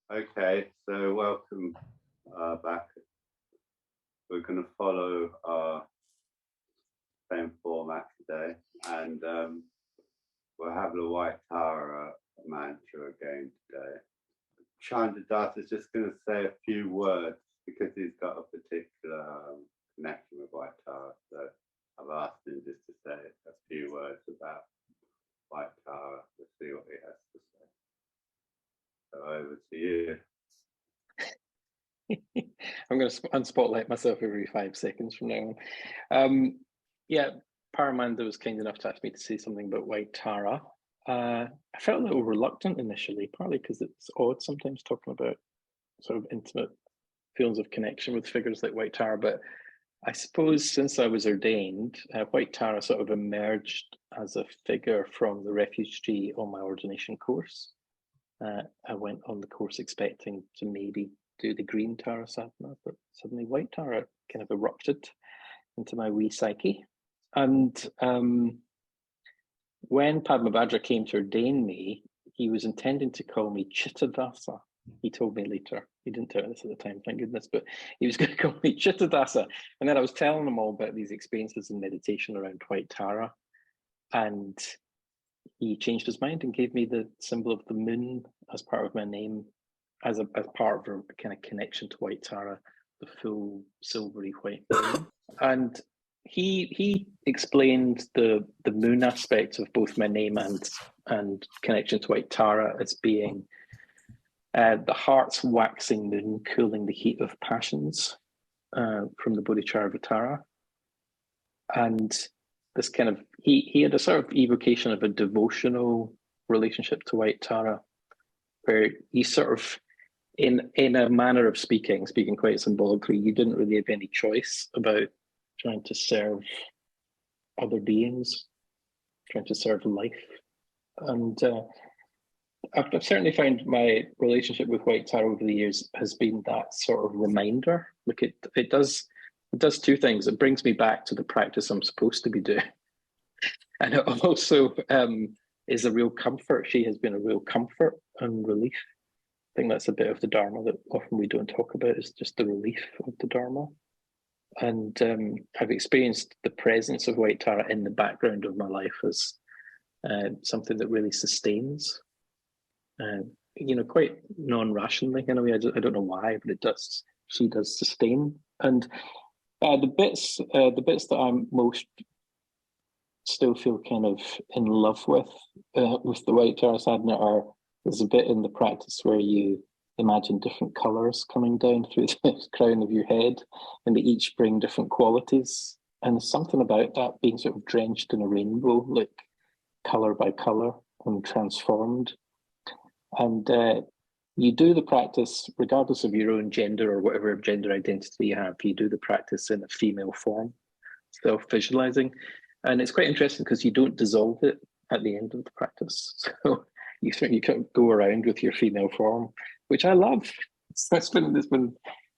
Okay, so welcome back. We're going to follow our same format today, and we'll have the White Tara mantra again today. Chandradas is just going to say a few words because he's got a particular connection with White Tara. So I've asked him just to say a few words about White Tara. We'll see what he has to say. So over to you. I'm going to unspotlight myself every 5 seconds from now on. Yeah, Paramanda was kind enough to ask me to say something about White Tara. I felt a little reluctant initially, partly because it's odd sometimes talking about sort of intimate feelings of connection with figures like White Tara, but I suppose since I was ordained, White Tara sort of emerged as a figure from the refugee on my ordination course. I went on the course expecting to maybe do the green Tara sadhana, but suddenly White Tara kind of erupted into my wee psyche. And when Padmabhadra came to ordain me, he was intending to call me Chittadasa. He told me later. He didn't tell us at the time, thank goodness, but he was going to call me Chittadasa. And then I was telling him all about these experiences in meditation around White Tara. And he changed his mind and gave me the symbol of the moon as part of my name, as part of a kind of connection to White Tara, the full silvery white moon. And he explained the moon aspect of both my name and connection to White Tara as being the heart's waxing moon cooling the heat of passions from the Bodhicharvatara. And this kind of, he had a sort of evocation of a devotional relationship to White Tara, where he sort of, in a manner of speaking quite symbolically, you didn't really have any choice about trying to serve other beings, trying to serve life. And I've certainly found my relationship with White Tara over the years has been that sort of reminder. Like it does two things. It brings me back to the practice I'm supposed to be doing. And it also is a real comfort. She has been a real comfort and relief. I think that's a bit of the Dharma that often we don't talk about, is just the relief of the Dharma. And I've experienced the presence of White Tara in the background of my life as something that really sustains, quite non-rationally in a way. I don't know why, but it does. She does sustain. And the bits that I'm most still feel kind of in love with the White Tara sadhana are, there's a bit in the practice where you imagine different colours coming down through the crown of your head, and they each bring different qualities. And there's something about that being sort of drenched in a rainbow, like colour by colour and transformed. And you do the practice regardless of your own gender or whatever gender identity you have. You do the practice in a female form, self-visualizing. And it's quite interesting because you don't dissolve it at the end of the practice. So you kind of go around with your female form, which I love. It's been a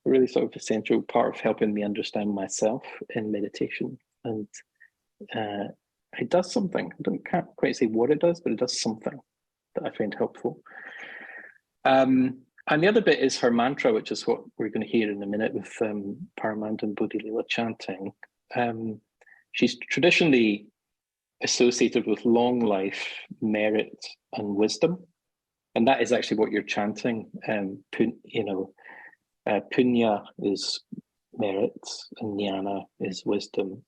really sort of essential part of helping me understand myself in meditation. And it does something. Can't quite say what it does, but it does something that I find helpful. And the other bit is her mantra, which is what we're going to hear in a minute with Paramanda and Bodhilila chanting. She's traditionally associated with long life, merit, and wisdom. And that is actually what you're chanting. Punya is merit, and jnana is wisdom.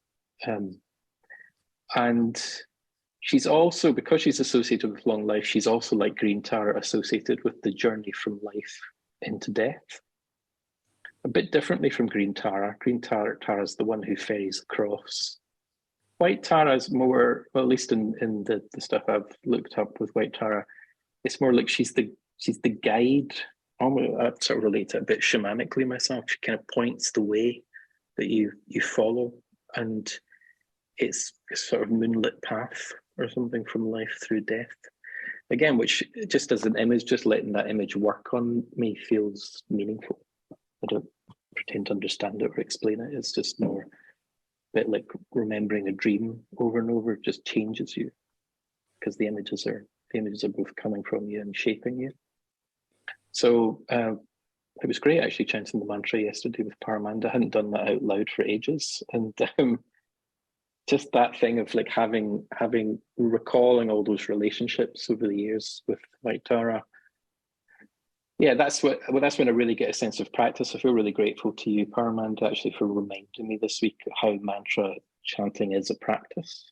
And she's also, because she's associated with long life, she's also, like Green Tara, associated with the journey from life into death. A bit differently from Green Tara. Green Tara is the one who ferries across. White Tara is more, well, at least in the stuff I've looked up with White Tara, it's more like she's the guide. I sort of relate to it a bit shamanically myself. She kind of points the way that you follow, and it's a sort of moonlit path or something from life through death. Again, which just as an image, just letting that image work on me feels meaningful. I don't pretend to understand it or explain it. It's just more a bit like remembering a dream over and over. It just changes you because the images are both coming from you and shaping you. So it was great actually chanting the mantra yesterday with Paramanda. I hadn't done that out loud for ages, and just that thing of like having recalling all those relationships over the years with White Tara. Yeah, that's when I really get a sense of practice. I feel really grateful to you, Paramanda, actually, for reminding me this week how mantra chanting is a practice.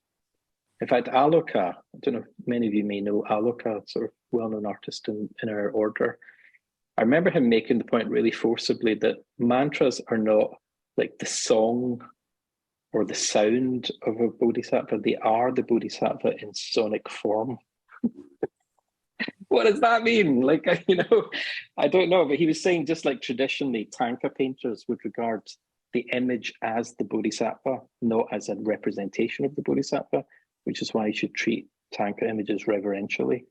In fact, Aloka, I don't know if many of you may know Aloka, sort of well-known artist in our order. I remember him making the point really forcibly that mantras are not like the song or the sound of a bodhisattva. They are the bodhisattva in sonic form. What does that mean? Like, I don't know, but he was saying just like traditionally, Tanka painters would regard the image as the bodhisattva, not as a representation of the bodhisattva, which is why you should treat Tanka images reverentially.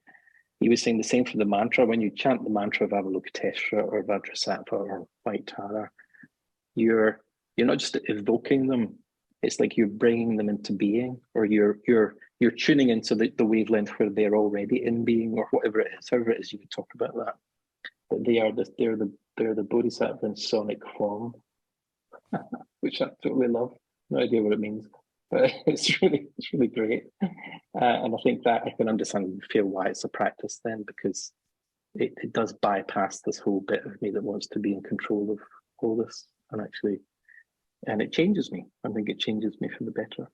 He was saying the same for the mantra. When you chant the mantra of Avalokiteshvara or Vajrasattva or White Tara, you're not just evoking them. It's like you're bringing them into being, or you're tuning into the wavelength where they're already in being, or whatever it is, however it is you would talk about that. But they're the bodhisattva in sonic form, which I totally love. No idea what it means, but it's really great. And I think that I can understand and feel why it's a practice then, because it does bypass this whole bit of me that wants to be in control of all this, and it changes me. I think it changes me for the better.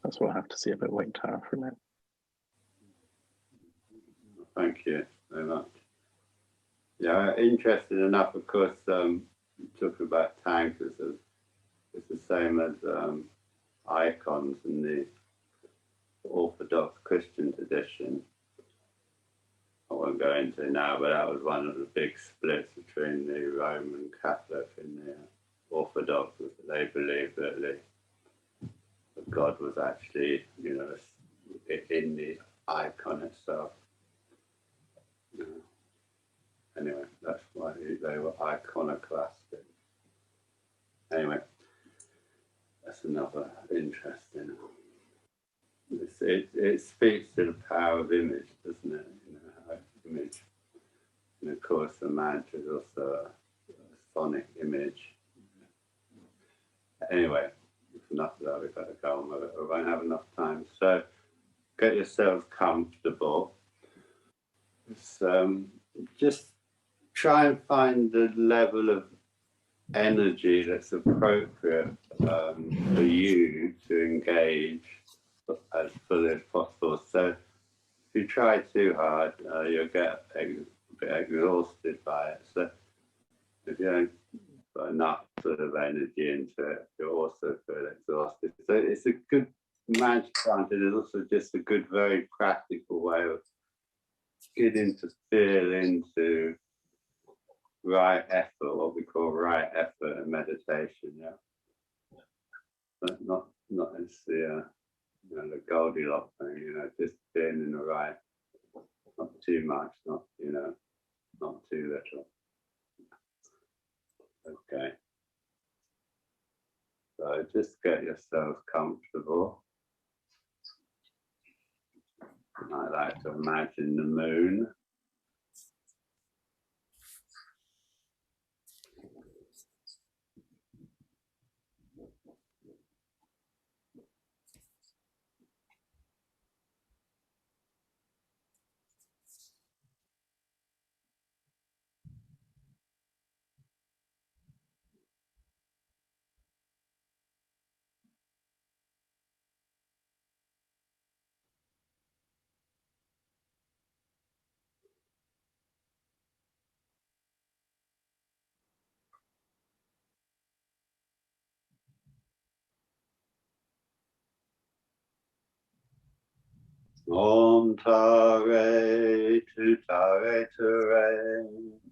That's what I have to say about White Tara for now. Thank you very much. Yeah, interesting enough, of course, talking about tankas, it's the same as icons in the Orthodox Christian tradition. I won't go into it now, but that was one of the big splits between the Roman Catholic and the Orthodox. They believed that God was actually, in the icon itself. Anyway, that's why they were iconoclastic. Anyway, that's another interesting. It speaks to the power of image, doesn't it? How image, and of course, the mantra is also a sonic image. Anyway, enough of that. We've got to go on with it. We won't have enough time. So, get yourselves comfortable. Just try and find the level of energy that's appropriate for you to engage as fully as possible. So if you try too hard, you'll get a bit exhausted by it. So if you don't put enough sort of energy into it, you'll also feel exhausted. So it's a good mantra chanting. It's also just a good, very practical way of getting to feel into right effort, what we call right effort in meditation, yeah. But not as the Goldilocks thing, just being in the right, not too much, not too little. Okay. So just get yourselves comfortable. I like to imagine the moon. Om Tare Ture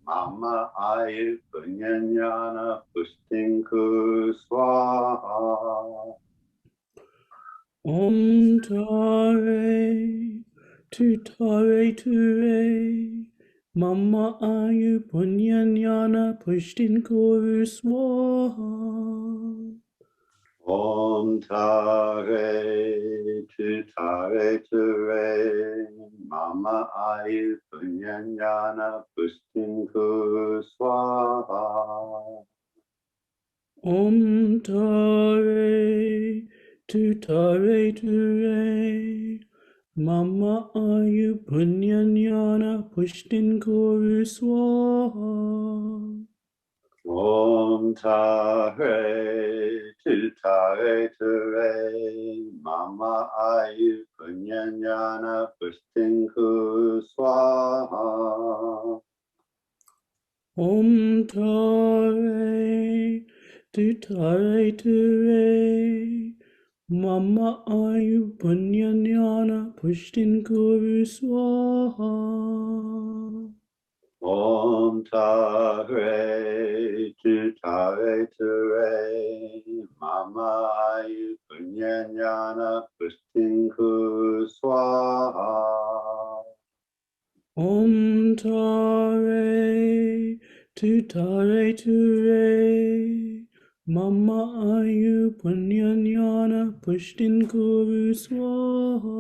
Mama Ayu Punyanyana Pushtinku Swaha. Om Tare Ture Mama Ayu Punyanyana Pushtinku Swaha. Om Tare Ture Mama Mama Ayu Punyanyana Pushtinku Swaha. Om Tare Ture Mama Ayu Punyanyana Pushtin Kuru Swaha. Om Tare Ture Mama Ayu Punyanyana Pushtinku Swaha. Om Tare Ture Mama Ayu Punyanyana Pushtin Kuru Swaha. Om Tare Ture Mama Ayu Punyanyana Pushtinku Swaha. Om Tare Ture Mama Ayu Punyanyana Pushtin Kuru Swaha.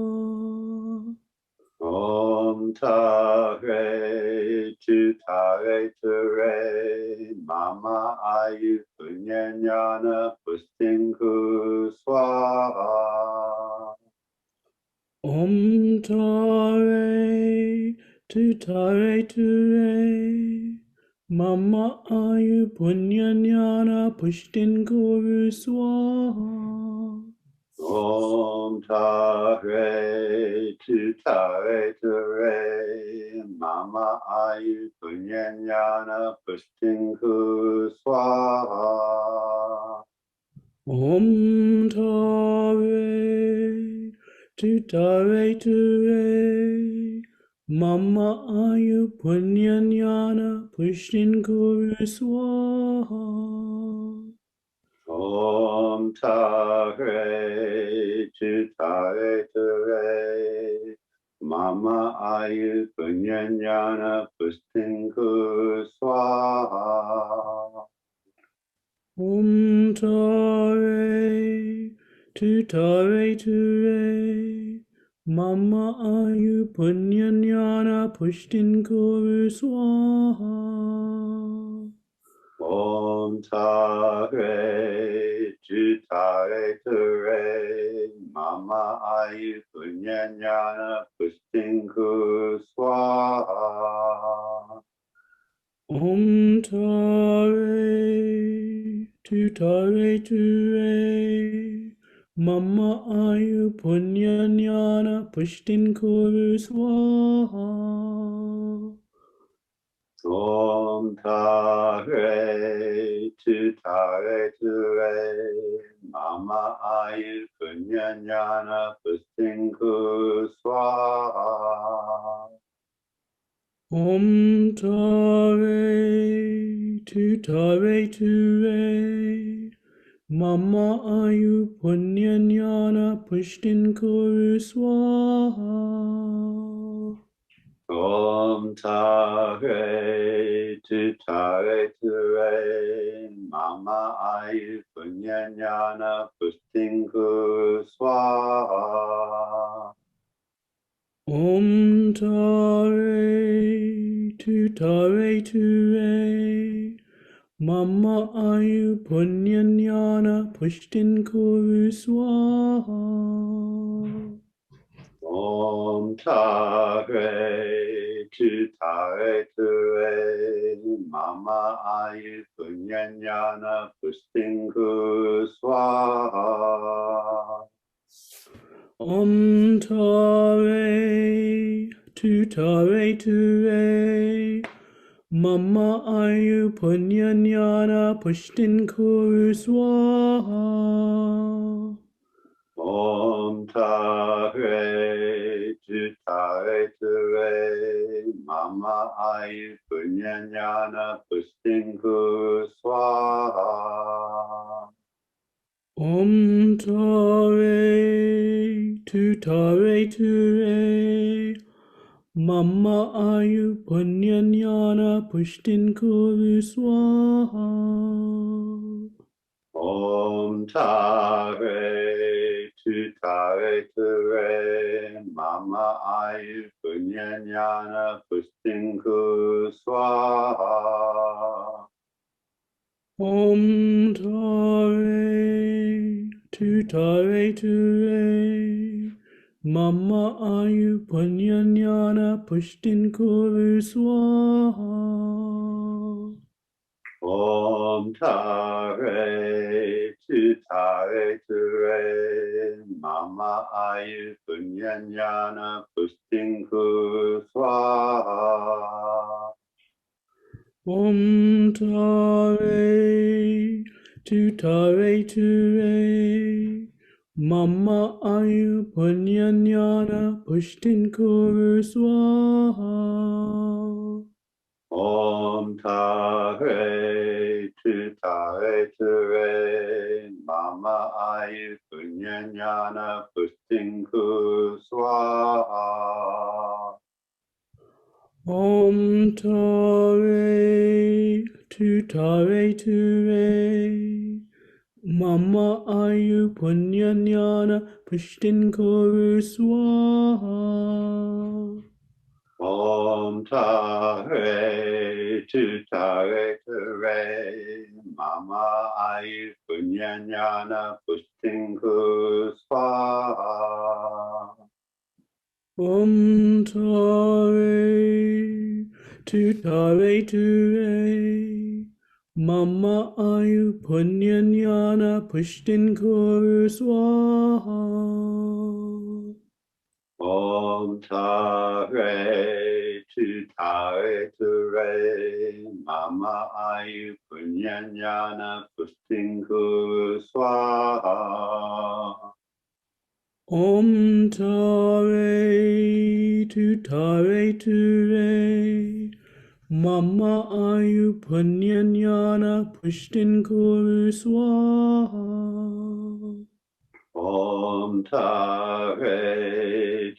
Om Tare Ture Mama Ayu Punyanyana Pushtinku Swaha. Om Tare Ture Mama Ayu Punyanyana Pushtin Kuru Swaha. Om Tare Ture Mama Ayu Punyanyana Pushtinku Swaha. Om Tare Ture Mama Ayu Punyanyana Pushtin Kuru Swaha. Om Tare Ture Mama Ayu Punyanyana Pushtinku Swaha. Om Tare Ture Mama Ayu Punyanyana Pushtin Kuru Swaha. Om Tare Ture Mama Ayu Punyanyana Pushtinku Swaha. Om Tare Ture Mama Ayu Punyanyana Pushtin Kuru Swaha. Om Tare Ture Mama Ayu Punyanyana Pushtinku Swaha. Om Tare Ture Mama Ayu Punyanyana Pushtin Kuru Swaha. Om Tare Ture Mama Ayu Punyanyana Pushtinku Swaha. Om Tare Ture Mama Ayu Punyanyana Pushtin Kuru Swaha. Om Tare Ture Mama Ayu Punyanyana Pushtinku Swaha. Om Tare Ture Mama Ayu Punyanyana Pushtin Kuru Swaha. Om Tare Ture Mama Ayu Punyanyana Pushtinku Swaha. Om Tare Ture Mama Ayu Punyanyana Pushtin Kuru Swaha. Om Tare Tutare Ture Mama Ayu Punyanyana Pustinku Swaha. Om Tare Ture Mama Ayu Punyanyana Pushtin Kuru Swaha. Om Tare Ture Mama Ayu Punyanyana Pustinku Swaha. Om Tare Ture Mama Ayu Punyanyana Pushtin Kuru Swaha. Om Tare Ture Mama Ayu Punyanyana Pustinku Swaha. Om Tare Ture Mama Ayu Punyanyana Pushtin Kuru Swaha. Om Tare Ture Mama Ayu Punyanyana Pustinku Swaha. Om Tare Mama Ayu Punyanyana Pushtin Kuru Swaha. Om Tare Ture Mama Ayu Punyanyana Pustinku Swaha. Om Tare Mama Ayu Punyanyana Pushtin Kuru Swaha. Om Tare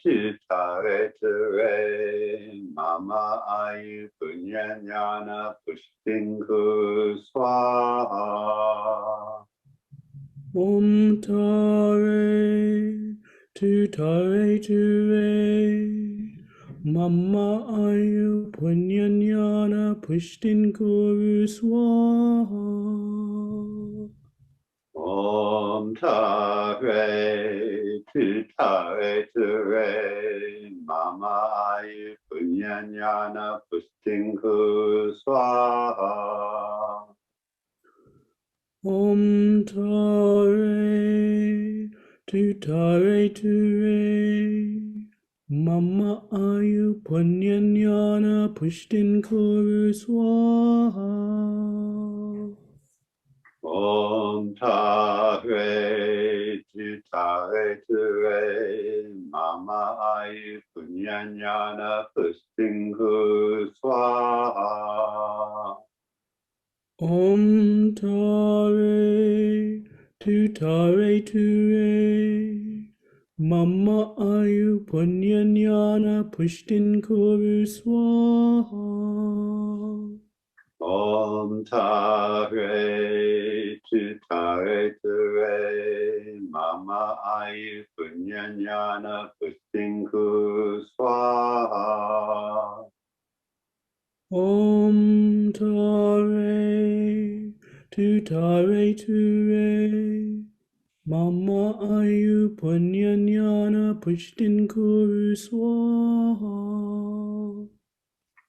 Ture Mama Ayu Punyanyana Pustinku Swaha. Om Tare Mama Ayu Punyanyana Pushtin Kuru Swaha. Om Tare Ture Mama Ayu Punyanyana Pustinku Swaha. Om Tare Mama Ayu Punyanyana Pushtin Kuru Swaha. Om Tare Ture Mama Ayu Punyanyana Pustinku Swaha. Om Tare Mama Ayu Punyanyana Pushtin Kuru Swaha. Om Tare Ture Mama Ayu Punyanyana Pustinku Swaha. Om Tare Mama Ayu Punyanyana Pushtin Kuru Swaha.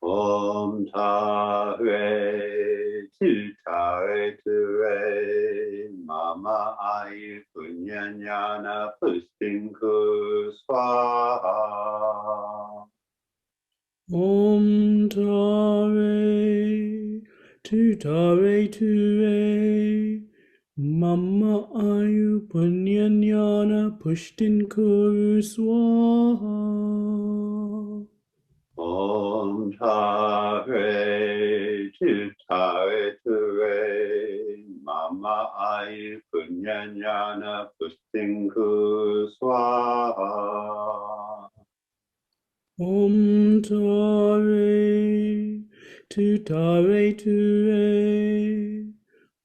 Om Tare Ture Mama Ayu Punyanyana Pustinku Swaha. Om Tare Mama Ayu Punyanyana Pushtin Kuru Swaha. Om Tare Ture Mama Ayu Punyanyana Pustinku Swaha. Om Tare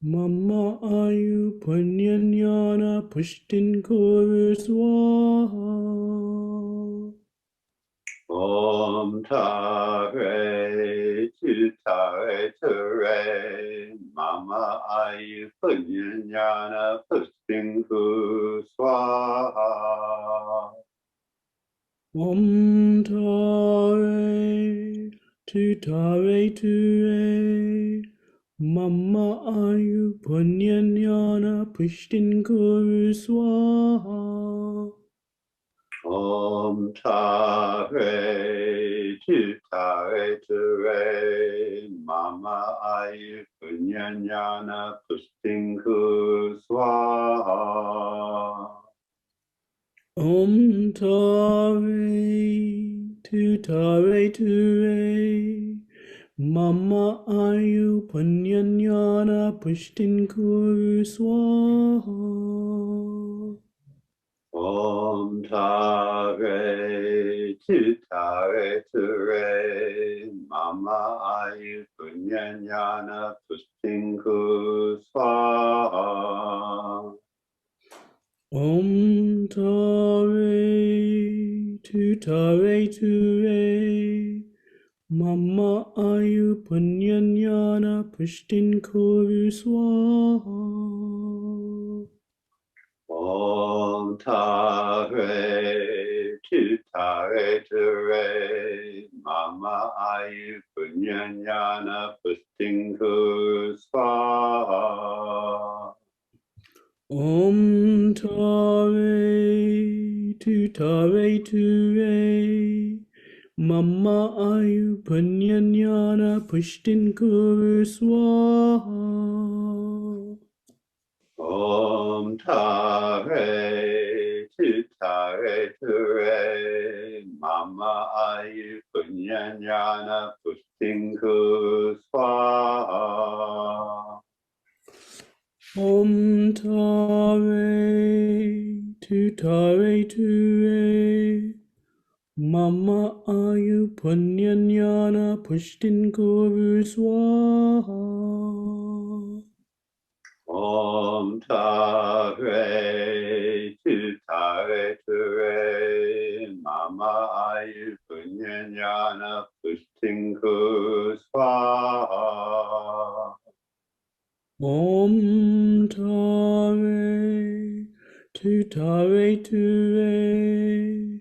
Mama Ayu Punyanyana Pushtin Kuru Swaha. Om Tare Chitare Ture Mama Ayu Punyana Pushtinku Swaha. Om Tare Tutare Ture Mama Ayu Punyanyana Pushtin Kuru Swaha. Om Tare Chitare Ture Mama Ayu Punyana Pushtinku Swaha. Om Tare Tutare Ture Mama Ayu Punyanyana Pushtin Kuru Swaha. Om Tare Chitare Ture Mama Ayu Punyana Pushtinku Swaha. Om Tare Tutare Ture Mama Ayu Punyanyana Pushtin Kuru Swaha. Om Tare Chitare Ture Mama Ayu Punyana Pushtinku Swaha. Om Tare Tutare Ture Mama Ayu Punyanyana Pushtin Kuru Swaha. Om Tare Chitare Ture Mama Ayu Punyana Pushtinku Swaha. Om Tare Tutare Ture Mama Ayu Punyanyana Pushtin Kuru Swaha. Om Tare Chitare Ture Mama Ayu Punyana Pushtinku Swaha. Om Tare Tutare Ture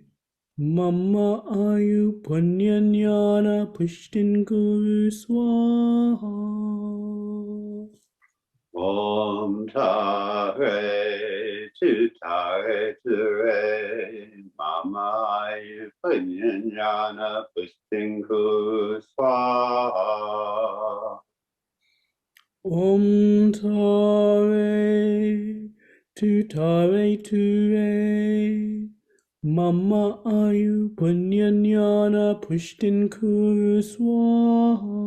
Mama Ayu Punyanyana Pushtin Kuru Swaha. Om Tare Chitare Ture Mama Ayu Punyana Pushtinku Swaha. Om Tare Tutare Ture Mama Ayu Punyanyana Pushtin Kuru Swaha.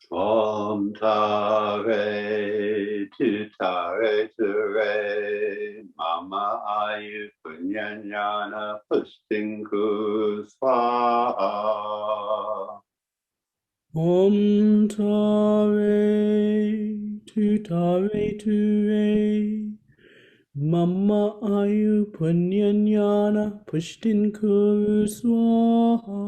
Om Tare Chitare Ture Mama Ayu Punyana Pushtinku Swaha. Om Tare Tutare Ture Mama Ayu Punyanyana Pushtin Kuru Swaha.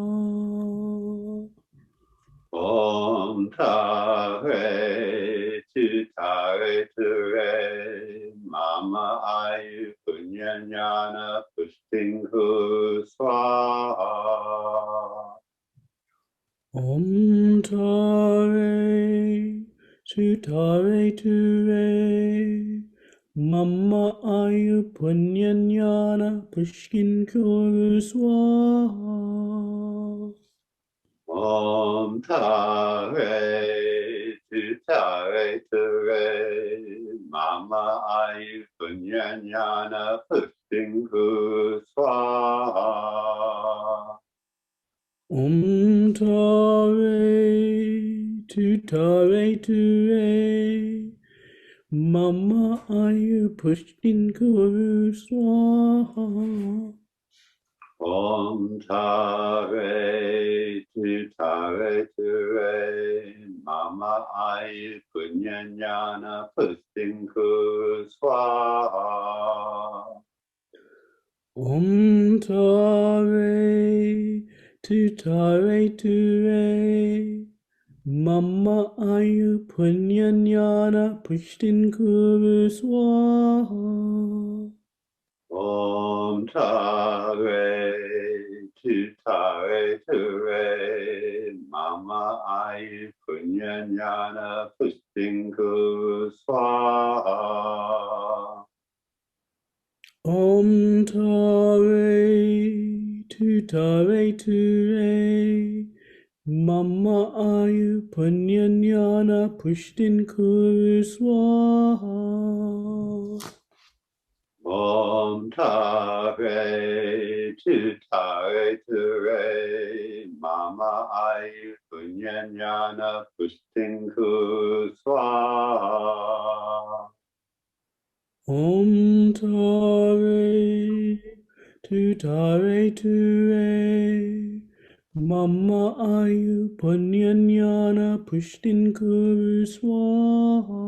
Om Tare Chitare Ture Mama Ayu Punyana Pushtinku Swaha. Om Tare Tutare Ture Mama Ayu Punyanyana Pushtin Kuru Swaha. Om Tare Chitare Ture Mama Ayu Punyana Pushtinku Swaha. Om Tare Tutare Ture Mama Ayu Pushtin Kuru Swaha. Om Tare Chitare Ture Mama Ayu Tutare Ture Mama Ayu Punyanyana Pushtin Kuru Swaha Om Tare Tutare Ture Mama Ayu Punyanyana Pushtinku Swaha. Om Tare Tutare Ture Mama Ayu Punyanyana Pushtin Kuru Swaha Om Tare Tutare Ture Mama Ayu Punyanyana Pushtinku Swaha. Om Tare Tutare Ture Mama Ayu Punyanyana Pushtin Kuru Swaha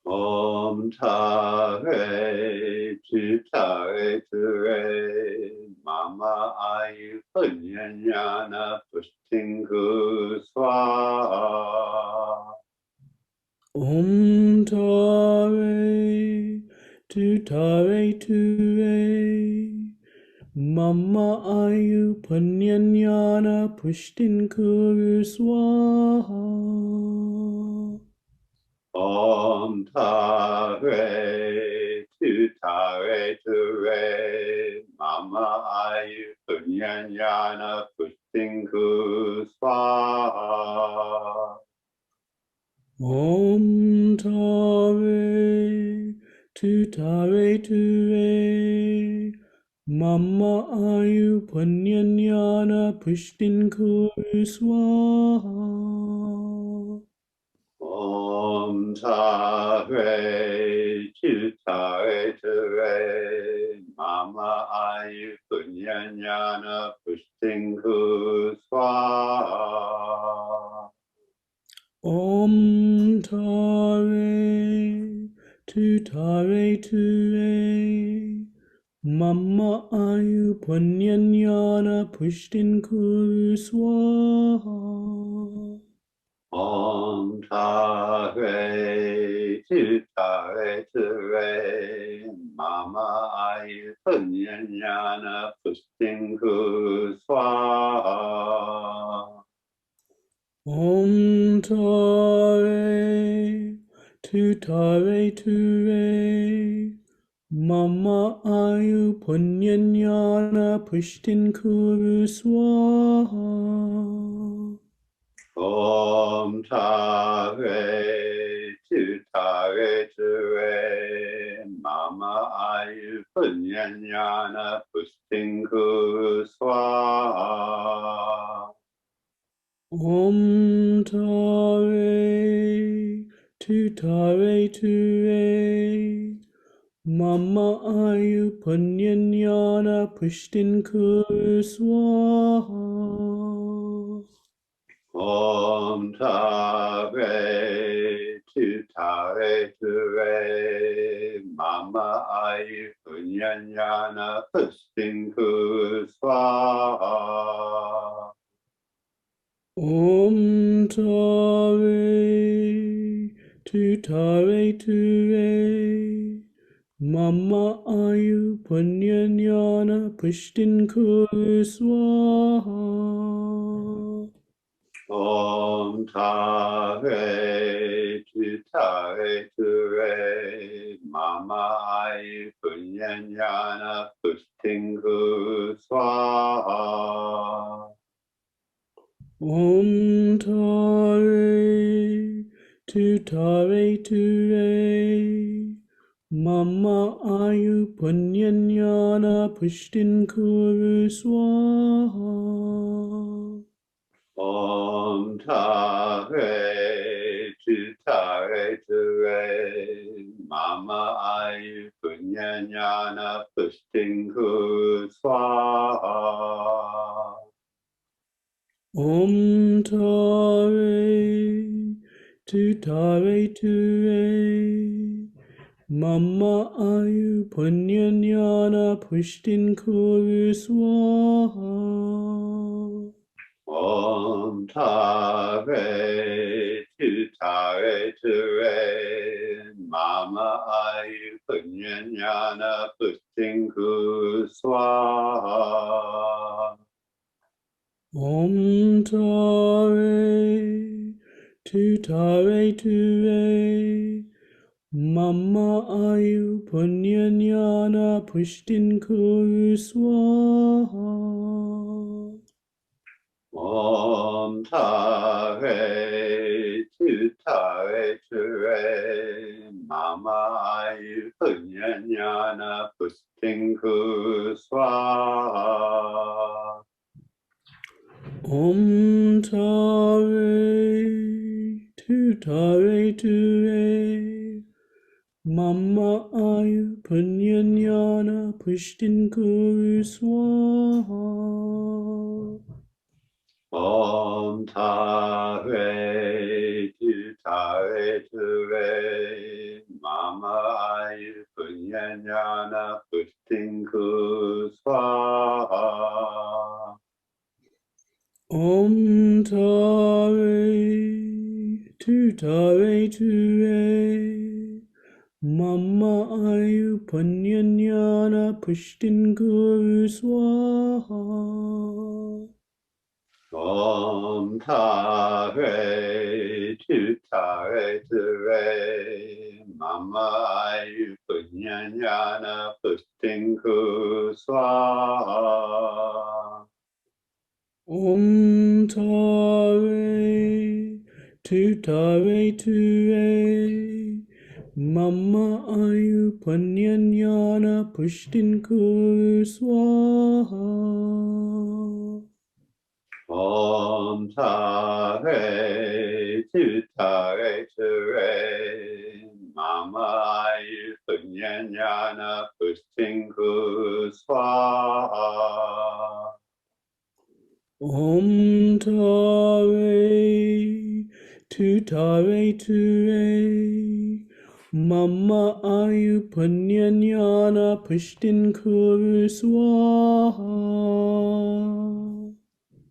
Om Tare Tutare Ture Mama Ayu Punyanyana Pushtinku Swaha. Om Tare Tutare Ture Mama Ayu Punyanyana Pushtin Kuru Swaha Om Tare Tutare Ture Mama Ayu Punyanyana Pushtinku Swaha. Om Tare Tutare Ture Mama Ayu Punyanyana Pushtin Kuru Swaha Om Tare Tutare Ture Mama Ayu Punyanyana Pushtinku Swaha. Om Tare Tutare Ture Mama Ayu Punyanyana Pushtin Kuru Swaha Om Tare Tutare Ture Mama Ayu Punyanyana Pushtinku Swaha. Om Tare Tutare Ture Mama Ayu Punyanyana Pushtin Kuru Swaha Om Tare Tutare Ture Mama Ayu Punyanyana Pushtinku Swaha. Om Tare Tutare Ture Mama Ayu Punyanyana Pushtin Kuru Swaha Om Tare Tutare Ture Mama Ayu Punyanyana Pushtinku Swaha. Om Tare Tutare Ture Mama Ayu Punyanyana Pushtin Kuru Swaha Om Tare Tutare Ture Mama Ayu Punyanyana Pushtinku Swaha. Om Tare Tutare Ture Mama Ayu Punyanyana Pushtin Kuru Swaha Om Tare Tutare Ture Mama Ayu Punyanyana Pushtinku Swaha. Om Tare Tutare Ture Mama Ayu Punyanyana Pushtin Kuru Swaha. Om Tare Tu Tare Ture Mama Ayu Punyanyana Pushinku Swaha. Om Tare Tu Tare Ture Mama Ayu Punyanyana Pushtin Kuru Swaha. Om Tare Tu Tare Ture Mama Ayu Punyanyana Pushinku Swaha. Om Tare Tu Tare Ture Mama Ayu Punyanyana Pushtin Kuru Swaha. Om Tare Tu Tare Ture Mama Ayu Punyanyana Pushinku Swaha. Om Tare Tu Tare Ture Mama Ayu Punyanyana Pushtin Kuru Swaha. Om Tare Tu Tare Ture Mama Ayu Punyanyana Pushinku Swaha. Om Tare Tu Tare Ture Mama Ayu Punyanyana Pushtin Kuru Swaha. Om Tare Tu Tare Ture Mama Ayu Punyanyana Pushinku Swaha. Om Tare Tu Tare Ture Mama Ayu Punyanyana Pushtin Kuru Swaha.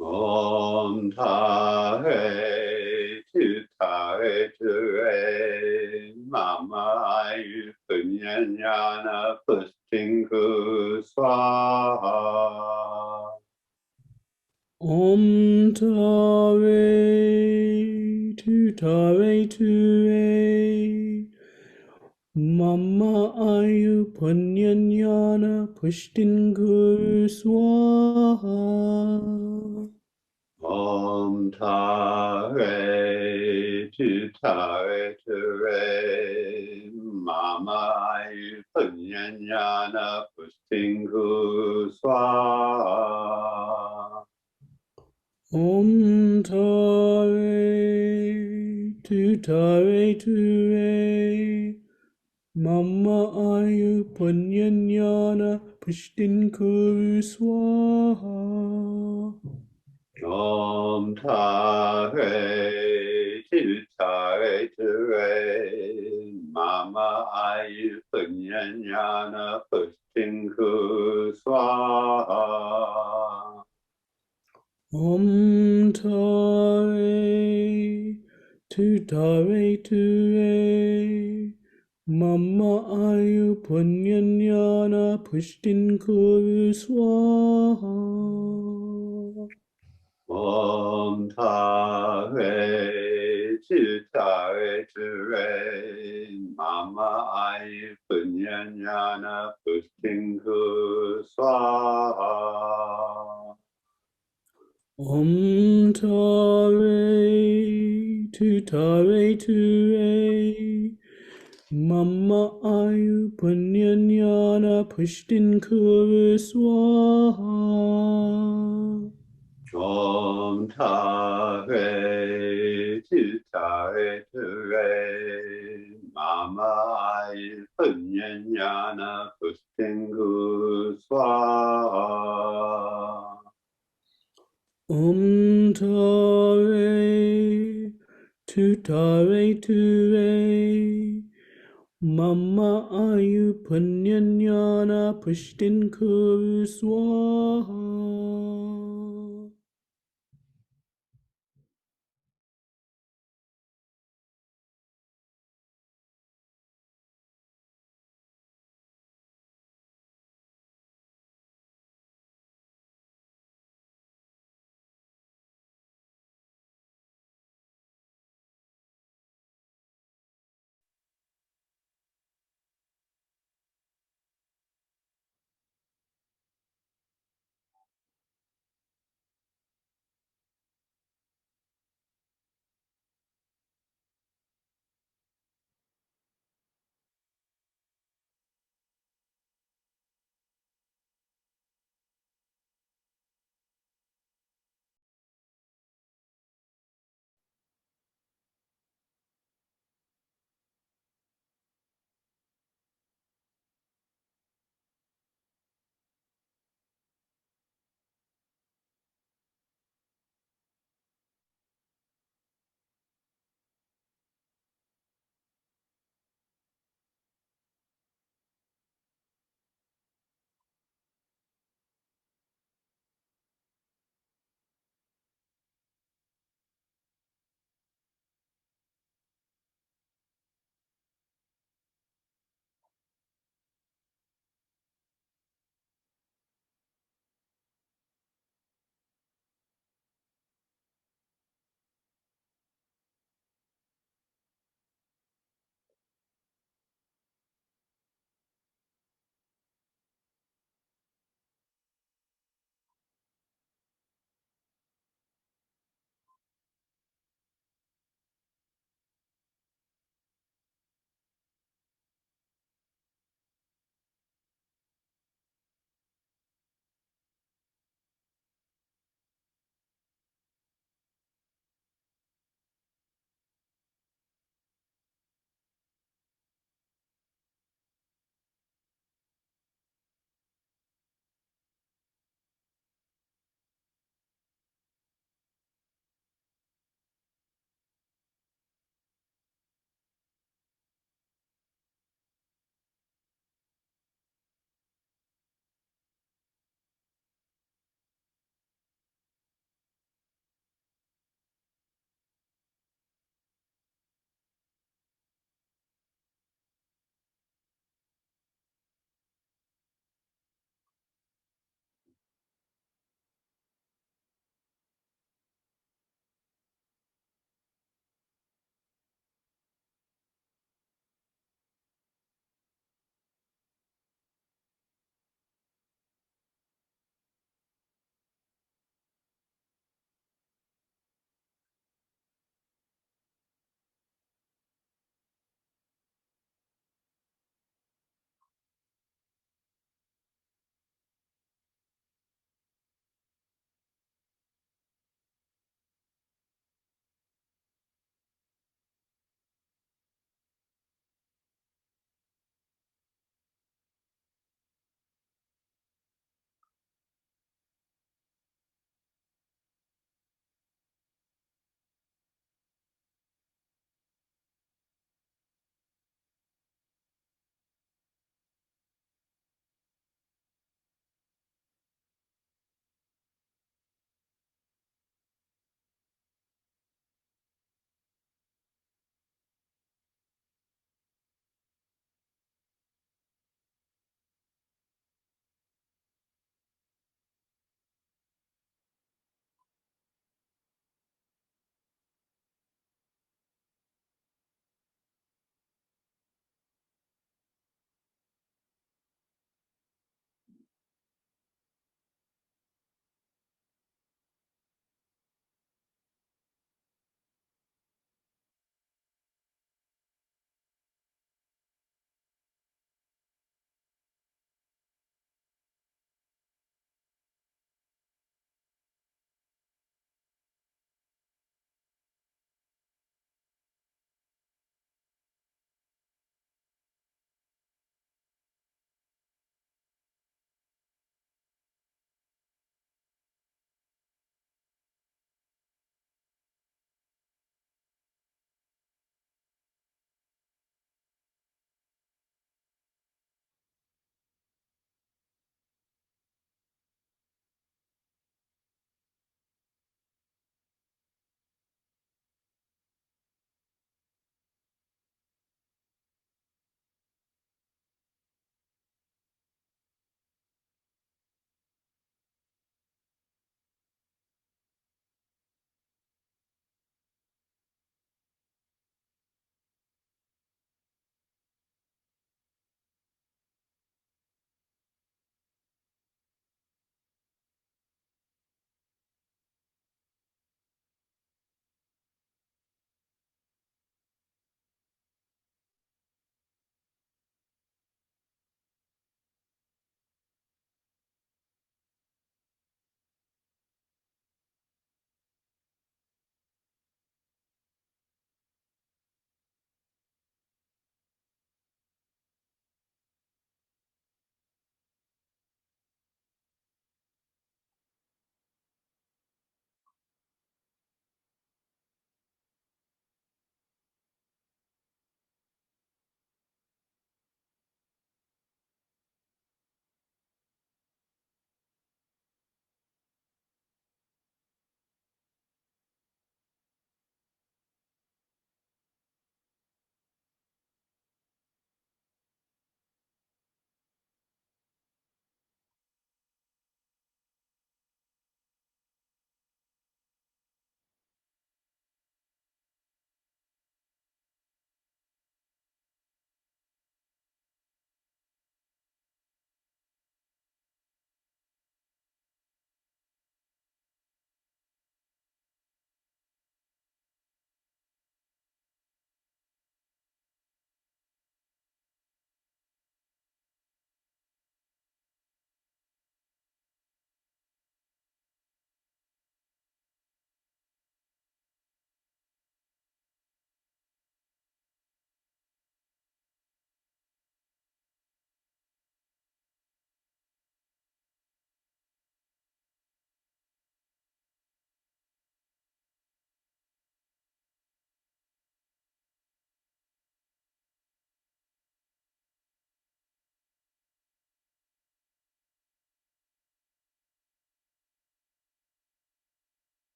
Om Tare Tu Tare Ture Mama Ayu Punyanyana Pushinku Swaha. Om Tare Tu Tare Ture Mama Ayu Punyanyana Pushtin Kuru Swaha. Om Tare Tu Tare Ture Mama Ayu Punyanyana Pushinku Swaha. Om Tare Tu Tare Ture Mama Ayu Punyanyana Pushtin Kuru Swaha. Om Tare Tu Tare Ture Mama Ayu Punyanyana Pushinku Swaha. Om Tare Tu Tare Ture Mama Ayu Punyanyana Pushtin Kuru Swaha. Om Tare Tu Tare Ture Mama Ayu Punyanyana Pushinku Swaha. Om Tare Tu Tare Ture Mama Ayu Punyanyana Pushtin Kuru Swaha. Om Tare Tu Tare Ture Mama Ayu Punyanyana Pushinku Swaha. Om Tare Tu Tare Ture Mama Ayu Punyanyana Pushtin Kuru Swaha.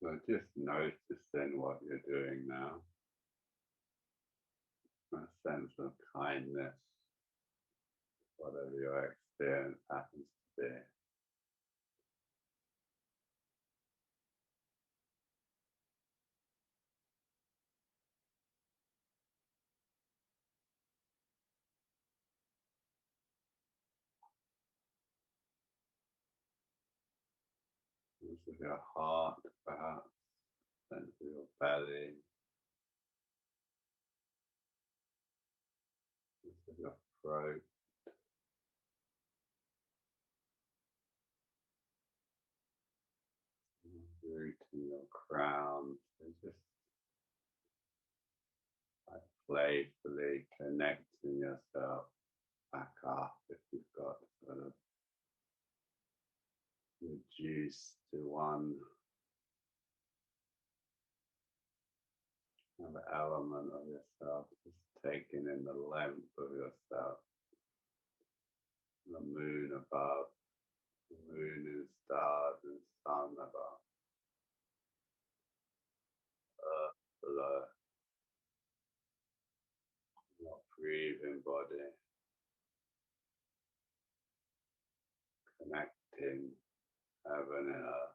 So just noticing what you're doing now. A sense of kindness, whatever your experience happens to be. Sense of your heart, perhaps, sense of your belly, sense of your throat. Root in your crown, so just like playfully connecting yourself back up if you've got sort of reduced to one kind of element of yourself, just taking in the length of yourself, the moon above, the moon and stars and sun above, earth below, your breathing body, connecting heaven and earth.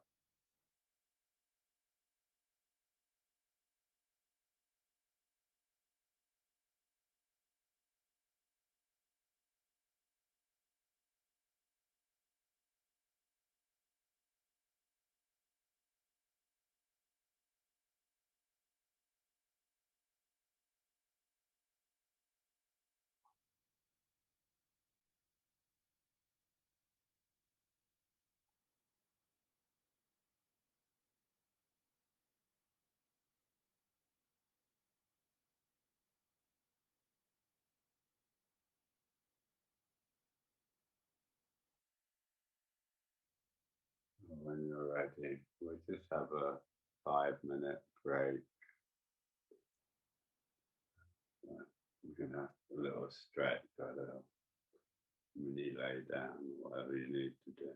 When you're ready, we'll just have a 5-minute break. You can have a little stretch, a little mini lay down, whatever you need to do.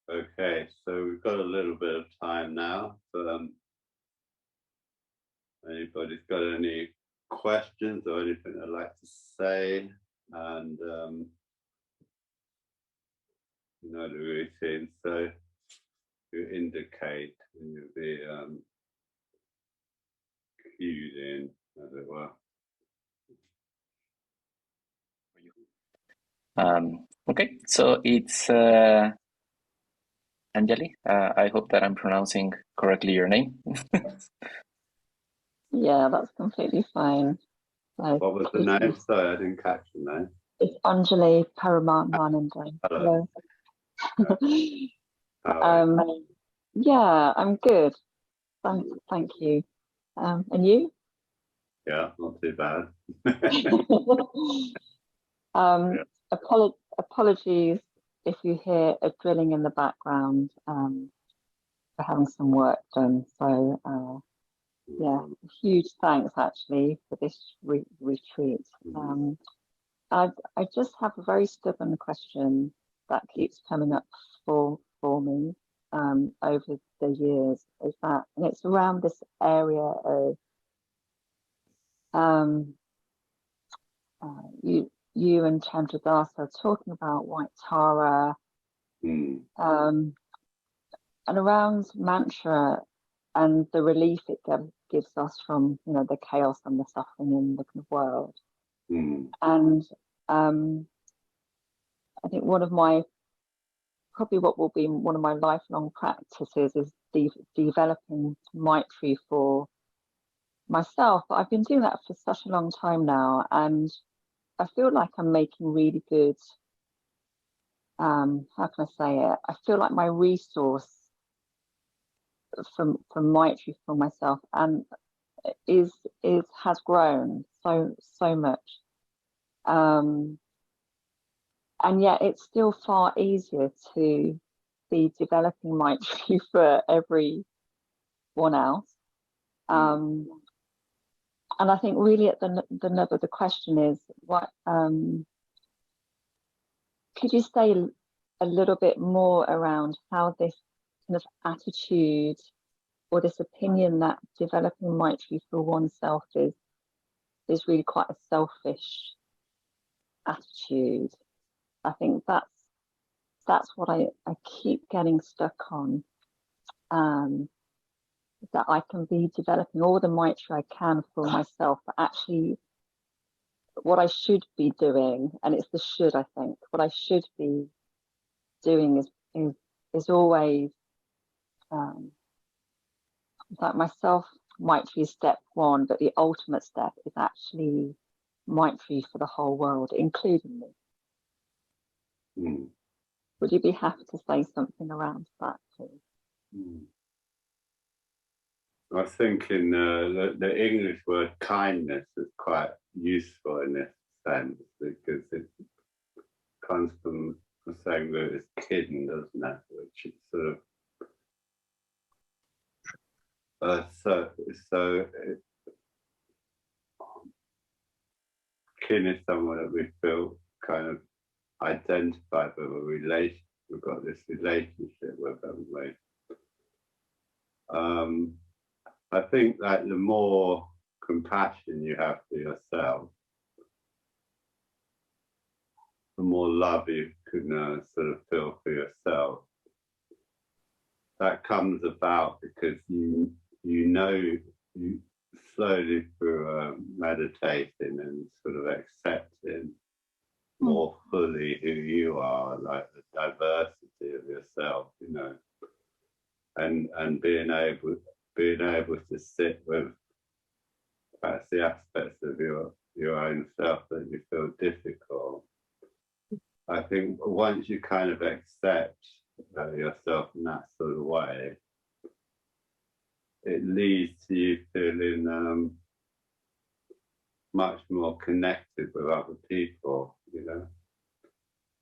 Okay, so we've got a little bit of time now. Anybody's got any questions or anything they'd like to say? And you know the routine, so you indicate and you'll be cued in, as it were. Okay, so it's Anjali. I hope that I'm pronouncing correctly your name. Yeah, that's completely fine. What was the name? Sorry, I didn't catch the name. It's Anjali Paramatmananda. Hello. Yeah, I'm good. Thank you. And you? Yeah, not too bad. Yeah. Apologies if you hear a drilling in the background. We're having some work done. So yeah, huge thanks actually for this retreat. I just have a very stubborn question that keeps coming up for me over the years. Is that, and it's around this area of you and Chandradasa talking about White Tara, and around mantra and the relief it gives us from the chaos and the suffering in the world. And I think probably what will be one of my lifelong practices is developing Maitri for myself. But I've been doing that for such a long time now, and I feel like I'm making really good, how can I say it? I feel like my resource from Maitri for myself and has grown so much. And yet it's still far easier to be developing Maitri for everyone else. And I think really at the nub of the question is, what could you say a little bit more around how this kind of attitude or this opinion that developing Maitri for oneself is really quite a selfish attitude. I think that's what I keep getting stuck on. That I can be developing all the Maitri I can for myself, but actually what I should be doing, and it's the should, I think, what I should be doing is always like myself. Maitri is step one, but the ultimate step is actually Maitri for the whole world, including me. Mm. Would you be happy to say something around that, please? Mm. I was thinking the English word kindness is quite useful in this sense because it comes from the same root as kidden, doesn't it? Which is sort of kin is someone that we feel kind of identified with a relation. We've got this relationship with, haven't we? I think that the more compassion you have for yourself, the more love you can sort of feel for yourself. That comes about because you slowly through meditating and sort of accepting more fully who you are, like the diversity of yourself, you know, and being able to sit with perhaps the aspects of your own self that you feel difficult. I think once you kind of accept yourself in that sort of way, it leads to you feeling much more connected with other people, you know.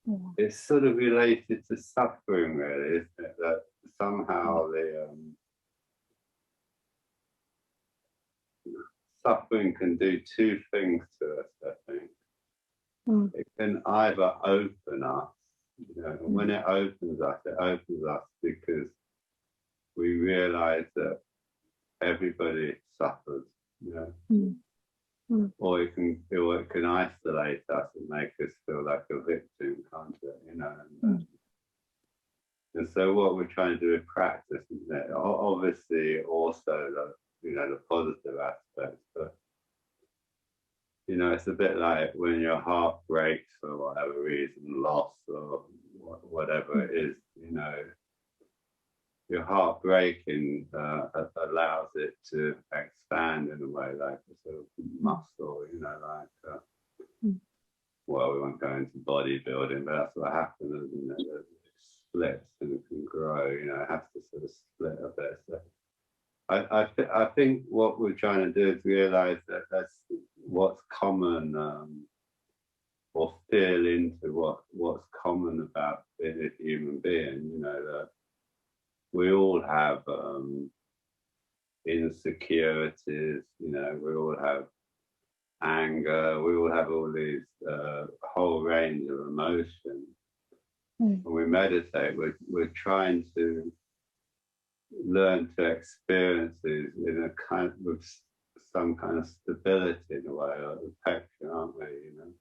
Yeah. It's sort of related to suffering, really, isn't it? That somehow the suffering can do two things to us, I think. It can either open us, you know, and when it opens us because we realize that everybody suffers, you know. Or it can isolate us and make us feel like a victim, can't it? You know. And so what we're trying to do with practice, isn't it? Obviously, also the positive aspects, but you know, it's a bit like when your heart breaks for whatever reason, loss or whatever it is, you know. Your heart breaking allows it to expand in a way, like a sort of muscle, you know, like, well, we won't go into bodybuilding, but that's what happens, isn't it? It splits and it can grow, you know, it has to sort of split a bit. So I think what we're trying to do is realize that that's what's common, or feel into what's common about being a human being, you know, that we all have insecurities, you know, we all have anger, we all have all these whole range of emotions. When we meditate, we're trying to learn to experience these in a kind with some kind of stability in a way, or affection, aren't we? You know,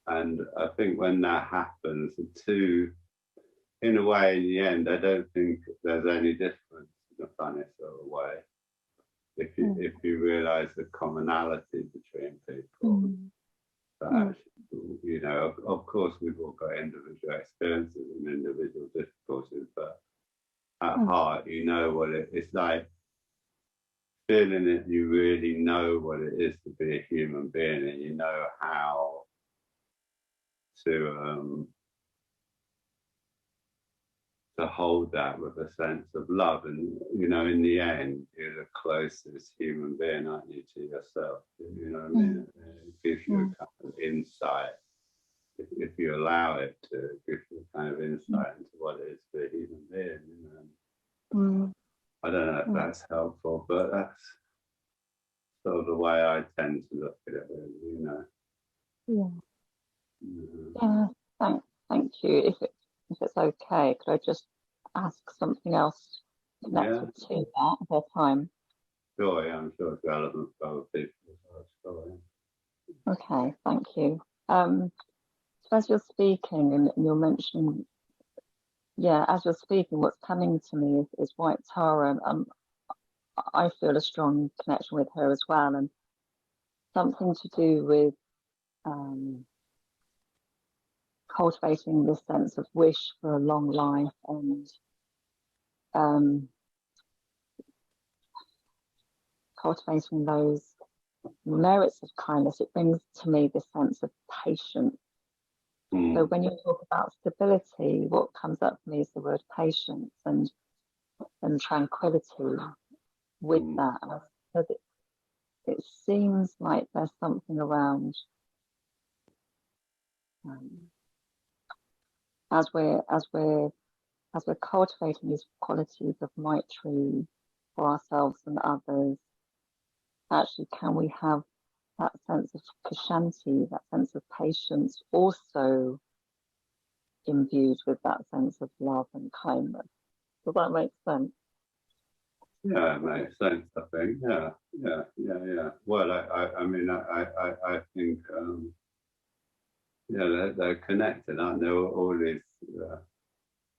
and I think when that happens, the two, in a way, in the end, I don't think there's any difference in a funny sort of way. If you realise the commonality between people, that actually, you know, of course we've all got individual experiences and individual difficulties, but at heart, you know what it's like, feeling that you really know what it is to be a human being, and you know how to hold that with a sense of love. And you know, in the end, you're the closest human being, aren't you, to yourself? You know what I mean? It gives you a kind of insight, if you allow it to give you a kind of insight into what it is to be a human being, you know. I don't know if that's helpful, but that's sort of the way I tend to look at it, really, you know. Yeah. Thank you. it's okay, could I just ask something else connected to that at that time? Sure, yeah, I'm sure it's relevant for other people as well. Sure, yeah. Okay, thank you. So as you're speaking and you're mentioning, as you're speaking, what's coming to me is White Tara. I feel a strong connection with her as well, and something to do with cultivating this sense of wish for a long life and cultivating those merits of kindness. It brings to me this sense of patience. So when you talk about stability, what comes up for me is the word patience and tranquility with that. So it seems like there's something around as we're cultivating these qualities of Maitri for ourselves and others. Actually, can we have that sense of Kshanti, that sense of patience, also imbued with that sense of love and kindness? Does that make sense? Yeah, it makes sense, I think. Yeah. Well, I mean, I think, they're connected, aren't they? All these,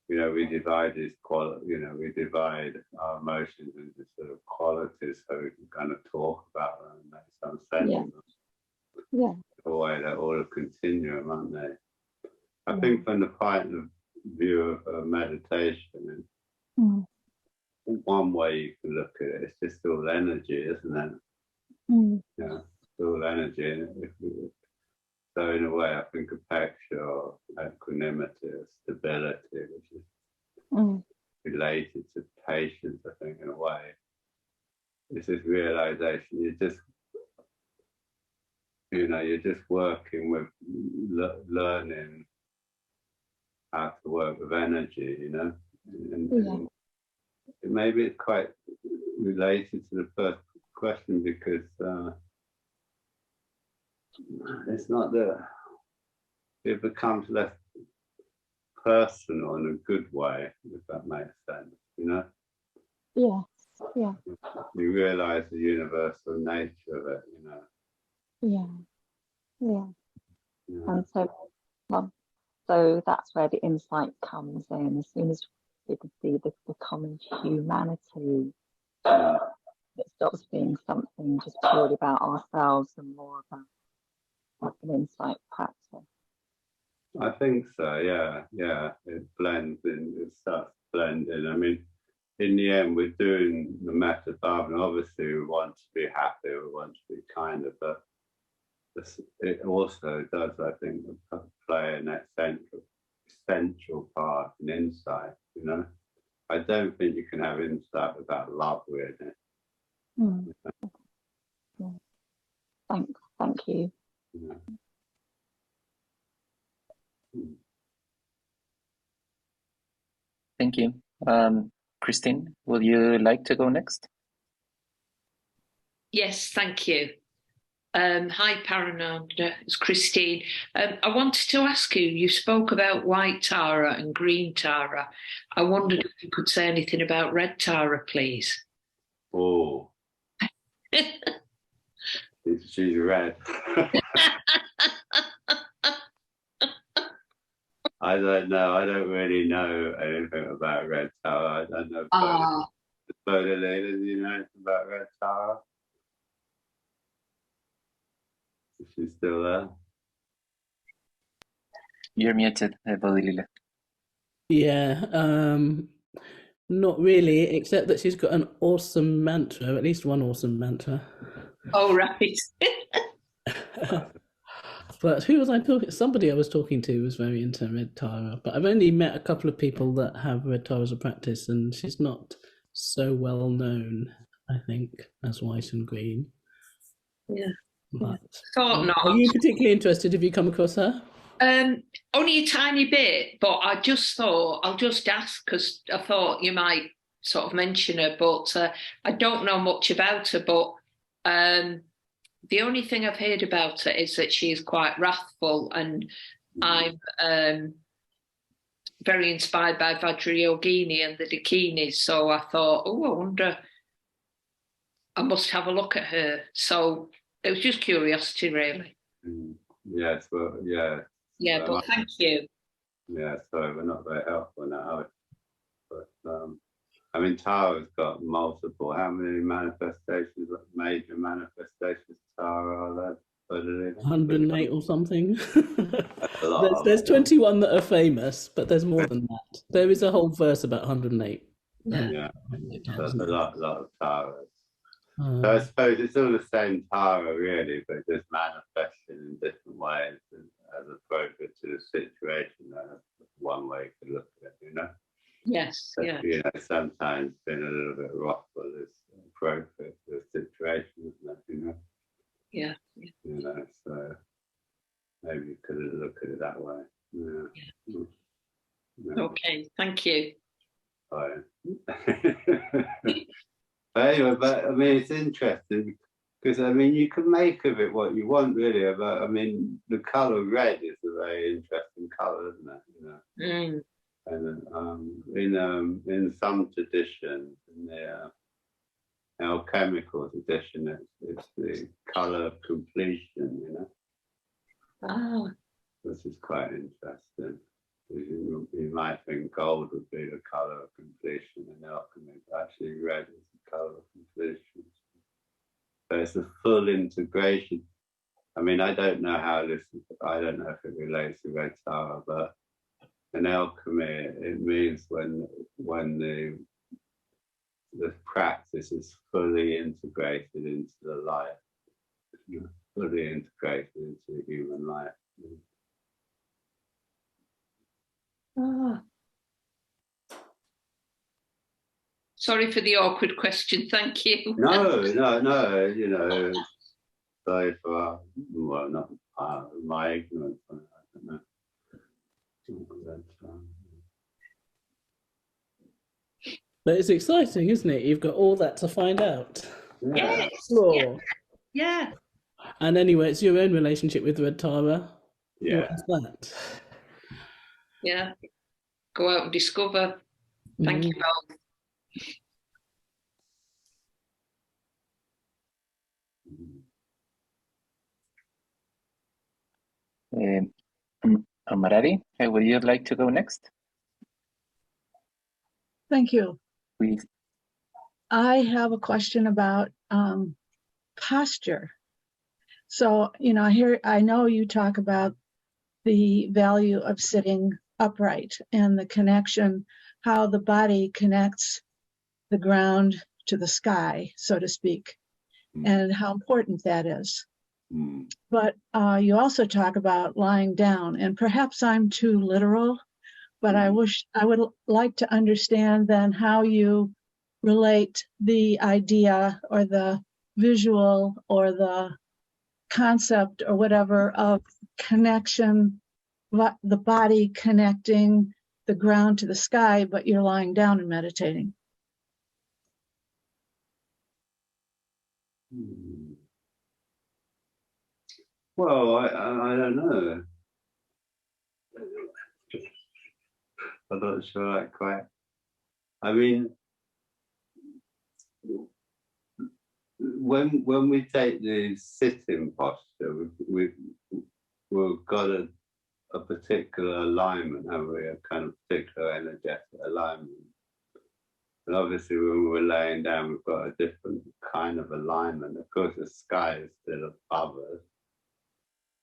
we divide these we divide our emotions into sort of qualities so we can kind of talk about them and make some sense of them. Yeah. The way they're all a continuum, aren't they? I think from the point of view of meditation, one way you can look at it, it's just all energy, isn't it? Yeah, it's all energy. So in a way, I think apeksha or equanimity or stability, which is related to patience, I think, in a way. It's this realization, you're just working with learning how to work with energy, and maybe it's quite related to the first question because it's not that it becomes less personal in a good way, if that makes sense, Yeah. You realize the universal nature of it, Yeah. And so that's where the insight comes in. As soon as we can see the common humanity, it stops being something just purely about ourselves and more about like an insight practice. I think so, yeah. It blends in, it starts blending. I mean, in the end, we're doing the metta bhavana. Obviously, we want to be happy, we want to be kinder, but it also does, I think, play an essential part in insight, I don't think you can have insight without love, really. Thank you. Thank you. Christine, will you like to go next? Yes, thank you. Hi, Parananda, it's Christine. I wanted to ask you, you spoke about white Tara and green Tara. I wondered if you could say anything about red Tara, please. Oh. She's red. I don't know. I don't really know anything about red Tara. I don't know. Bodhilila, do you know anything about red Tara? Is she still there? You're muted, Bodhilila. Yeah, not really, except that she's got an awesome mantra, at least one awesome mantra. Oh, right. But who was I talking? Somebody I was talking to was very into red Tara, but I've only met a couple of people that have red Tara as a practice, and she's not so well known, I think, as white and green. Yeah. But Thought not. Are you particularly interested if you come across her? Only a tiny bit, but I just thought I'll just ask because I thought you might sort of mention her, but I don't know much about her. But the only thing I've heard about her is that she is quite wrathful, and I'm very inspired by Vajrayogini and the Dakinis. So I thought, oh, I wonder, I must have a look at her. So it was just curiosity, really. Yes, well, yeah. Yeah, but thank you. Yeah, sorry, we're not very helpful now. But I mean, Tara's got multiple. How many manifestations, major manifestations, Tara are there? 108 or something. A lot. There's 21 that are famous, but there's more than that. There is a whole verse about 108. Yeah, that's a lot of Taras. So I suppose it's all the same Tara, really, but just manifested in different ways as appropriate to the situation. That's one way you could look at it, you know? Yes, But, yeah. you know, sometimes being a little bit wrathful is appropriate to the situation, isn't it? You know? Yeah. You know, so maybe you could look at it that way. Yeah. Yeah. Okay, thank you. Fine. But anyway, but I mean, it's interesting because I mean, you can make of it what you want, really. But I mean, the color red is a very interesting color, isn't it? You know, and in some traditions, in the alchemical tradition, it's the color of completion, you know, which is quite interesting. You might think gold would be the color of completion in alchemy, but actually red is the color of completion. So it's a full integration. I mean, I don't know I don't know if it relates to red Tara, but in alchemy, it means when the practice is fully integrated into the life, fully integrated into human life. Sorry for the awkward question. Thank you. No. You know, sorry for not my ignorance. I don't know. But it's exciting, isn't it? You've got all that to find out. Yeah. Explore. Yeah. And anyway, it's your own relationship with Red Tara. Yeah. What is that? Yeah. Go out and discover. Thank you both. Maradi, would you like to go next? Thank you. Please. I have a question about posture. So, you know, I know you talk about the value of sitting upright and the connection, how the body connects the ground to the sky, so to speak, and how important that is. But you also talk about lying down, and perhaps I'm too literal, but I would like to understand then how you relate the idea or the visual or the concept or whatever of connection, the body connecting the ground to the sky, but you're lying down and meditating. Well, I don't know. I'm not sure I quite. I mean, when we take the sitting posture, we've got a particular alignment, haven't we? A kind of particular energetic alignment. And obviously, when we're laying down, we've got a different kind of alignment. Of course, the sky is still above us,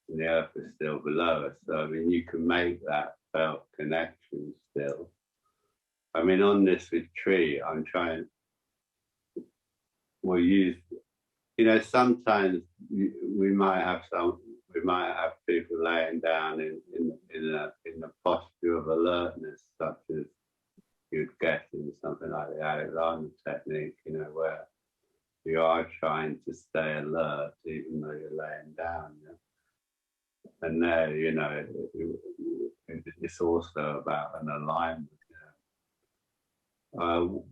and the earth is still below us. So, I mean, you can make that felt connection still. I mean, on this retreat, we'll use, you know, sometimes we might have people laying down in a posture of alertness, such as you'd get in something like the Alexander technique, you know, where you are trying to stay alert even though you're laying down. You know? And there, you know, it's also about an alignment. You know?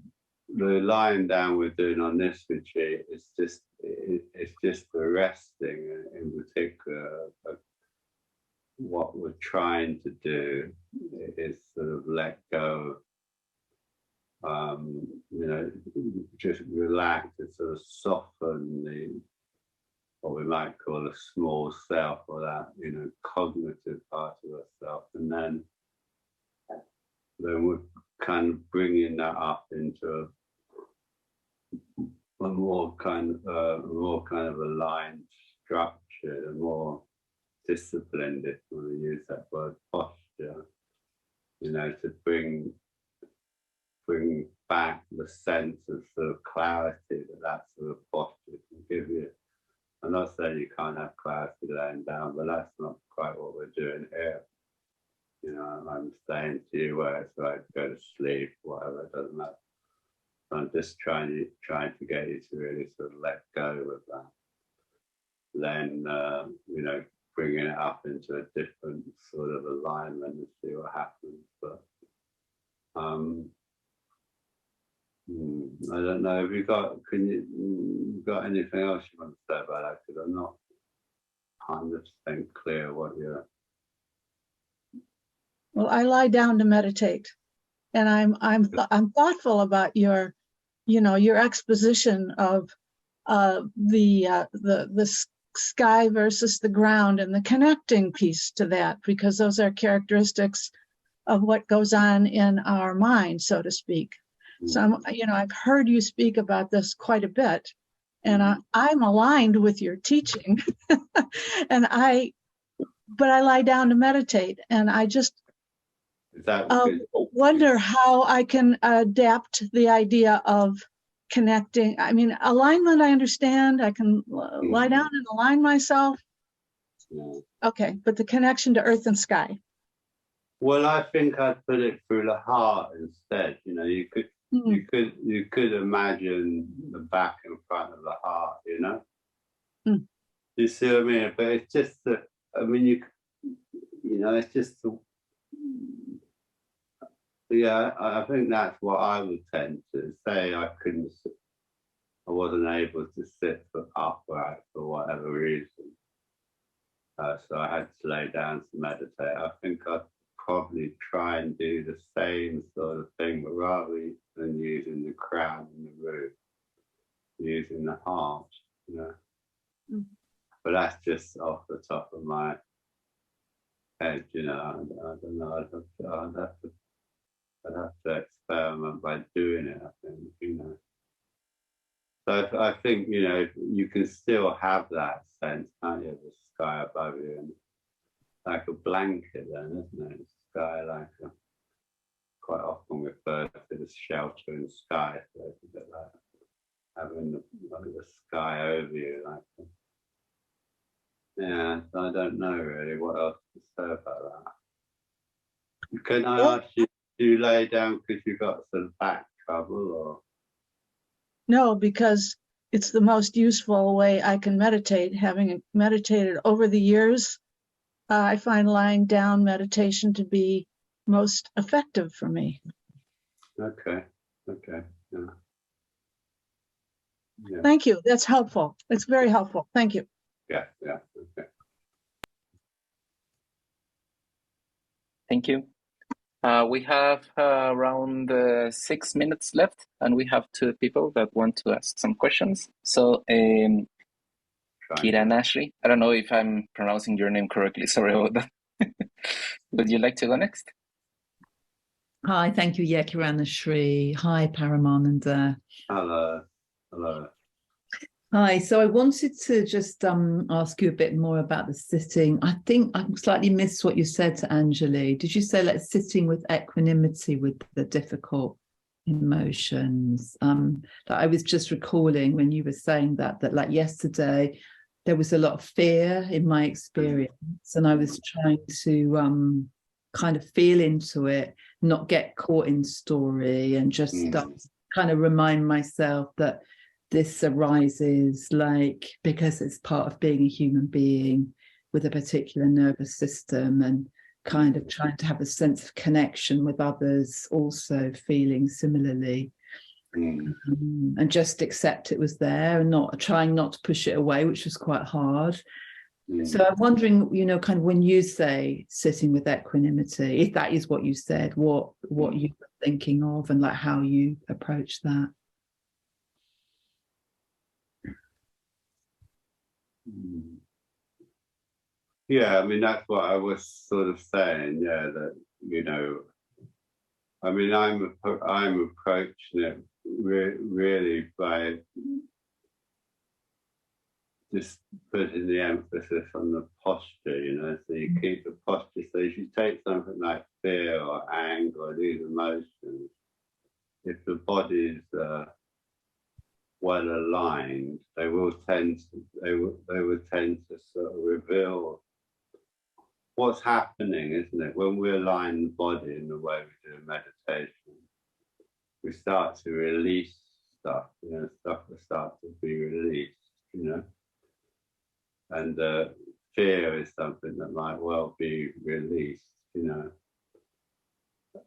The lying down we're doing on this retreat is it's just for resting in particular. what we're trying to do is sort of let go, just relax and sort of soften what we might call a small self, or that, cognitive part of ourself. And then we're kind of bringing that up into a more kind of aligned structure, a more disciplined, if you want to use that word, posture, to bring back the sense of sort of clarity that sort of posture can give you. I'm not saying you can't have clarity laying down, but that's not quite what we're doing here. I'm saying to you where it's like go to sleep, whatever, it doesn't matter. I'm just trying to get you to really sort of let go of that. Then, bringing it up into a different sort of alignment and see what happens. But I don't know. Have you got anything else you want to say about that? Because I'm not 100% clear what you're. Well, I lie down to meditate, and I'm thoughtful about your exposition of the sky versus the ground and the connecting piece to that, because those are characteristics of what goes on in our mind, so to speak. So I've heard you speak about this quite a bit, and I'm aligned with your teaching, but I lie down to meditate, and I just wonder how I can adapt the idea of connecting. I mean, alignment, I understand. I can lie down and align myself. Okay, but the connection to earth and sky. Well, I think I'd put it through the heart instead. You could imagine the back and front of the heart. You see what I mean? But it's just that. I mean, it's just. Yeah, I think that's what I would tend to say. I wasn't able to sit upright for whatever reason. So I had to lay down to meditate. I think I'd probably try and do the same sort of thing, but rather than using the crown and the root, using the heart, But that's just off the top of my head, I don't know. I'd have to experiment by doing it, I think, So I think, you can still have that sense, can't you, of the sky above you, and like a blanket then, isn't it? The sky, quite often referred to as shelter in the sky, so it's a bit like having the sky over you, yeah, so I don't know really what else to say about that. Can I ask you, do you lay down because you've got sort of back trouble, or? No, because it's the most useful way I can meditate. Having meditated over the years, I find lying down meditation to be most effective for me. Okay, yeah. Thank you. That's helpful. It's very helpful. Thank you. Yeah, okay. Thank you. We have around 6 minutes left, and we have 2 people that want to ask some questions. So, Kiran Ashri, I don't know if I'm pronouncing your name correctly. Sorry about that. Would you like to go next? Hi, thank you. Yeah, Kiran Ashri. Hi, Paramananda. Hello. Hi, so I wanted to just ask you a bit more about the sitting. I think I slightly missed what you said to Anjali. Did you say like sitting with equanimity with the difficult emotions? That I was just recalling when you were saying that like yesterday, there was a lot of fear in my experience, and I was trying to kind of feel into it, not get caught in story, and just kind of remind myself that this arises because it's part of being a human being with a particular nervous system, and kind of trying to have a sense of connection with others also feeling similarly, and just accept it was there, and trying not to push it away, which was quite hard. So I'm wondering, you know, kind of when you say sitting with equanimity, if that is what you said, what you were thinking of and like how you approach that. Yeah, I mean, that's what I was sort of saying. Yeah, that, you know, I mean, I'm approaching it really by just putting the emphasis on the posture, you know, so you keep the posture. So if you take something like fear or anger or these emotions, if the body's well aligned, they will tend to sort of reveal what's happening, isn't it? When we align the body in the way we do meditation, we start to release stuff, you know, stuff will start to be released, you know. And fear is something that might well be released, you know.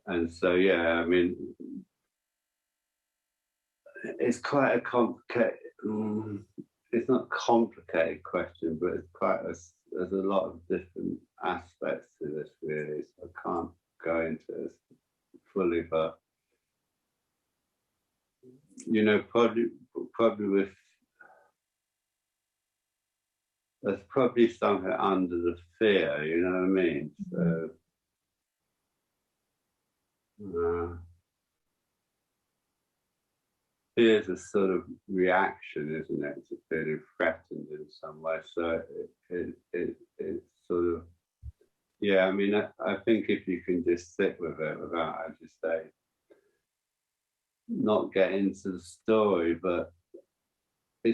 And so, yeah, I mean, it's quite a complicated, it's not a complicated question, but it's quite there's a lot of different aspects to this, really. So I can't go into this fully, but, you know, probably with, there's probably something under the fear, you know what I mean? So, fear is a sort of reaction, isn't it, to feeling threatened in some way. So it's sort of, yeah, I mean, I think if you can just sit with it without, as you say, not get into the story, but I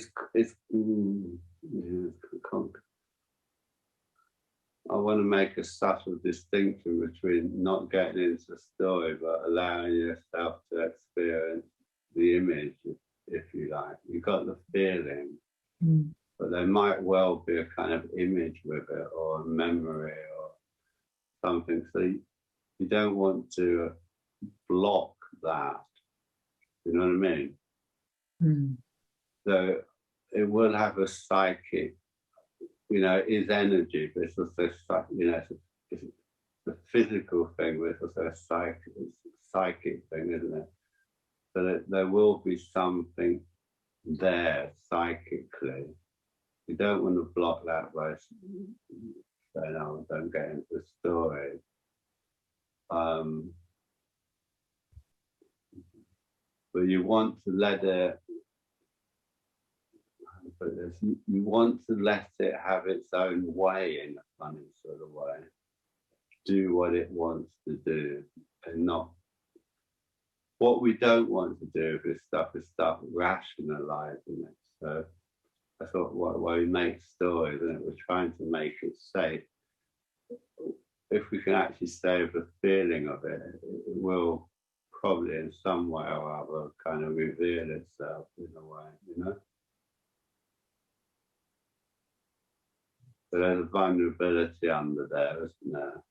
want to make a subtle distinction between not getting into the story, but allowing yourself to experience the image, if you like. You got the feeling, but there might well be a kind of image with it, or a memory, or something. So you don't want to block that. You know what I mean? So it will have a psychic, you know, it is energy, but it's also, you know, it's a physical thing, but it's also a psychic thing, isn't it? So that there will be something there psychically. You don't want to block that by saying, oh, don't get into the story. But you want to let it, you want to let it have its own way in a funny sort of way. Do what it wants to do, and not what we don't want to do with this stuff is start rationalizing it. So that's why we make stories, and we're trying to make it safe. If we can actually stay with the feeling of it, it will probably in some way or other kind of reveal itself in a way, you know? But there's a vulnerability under there, isn't there?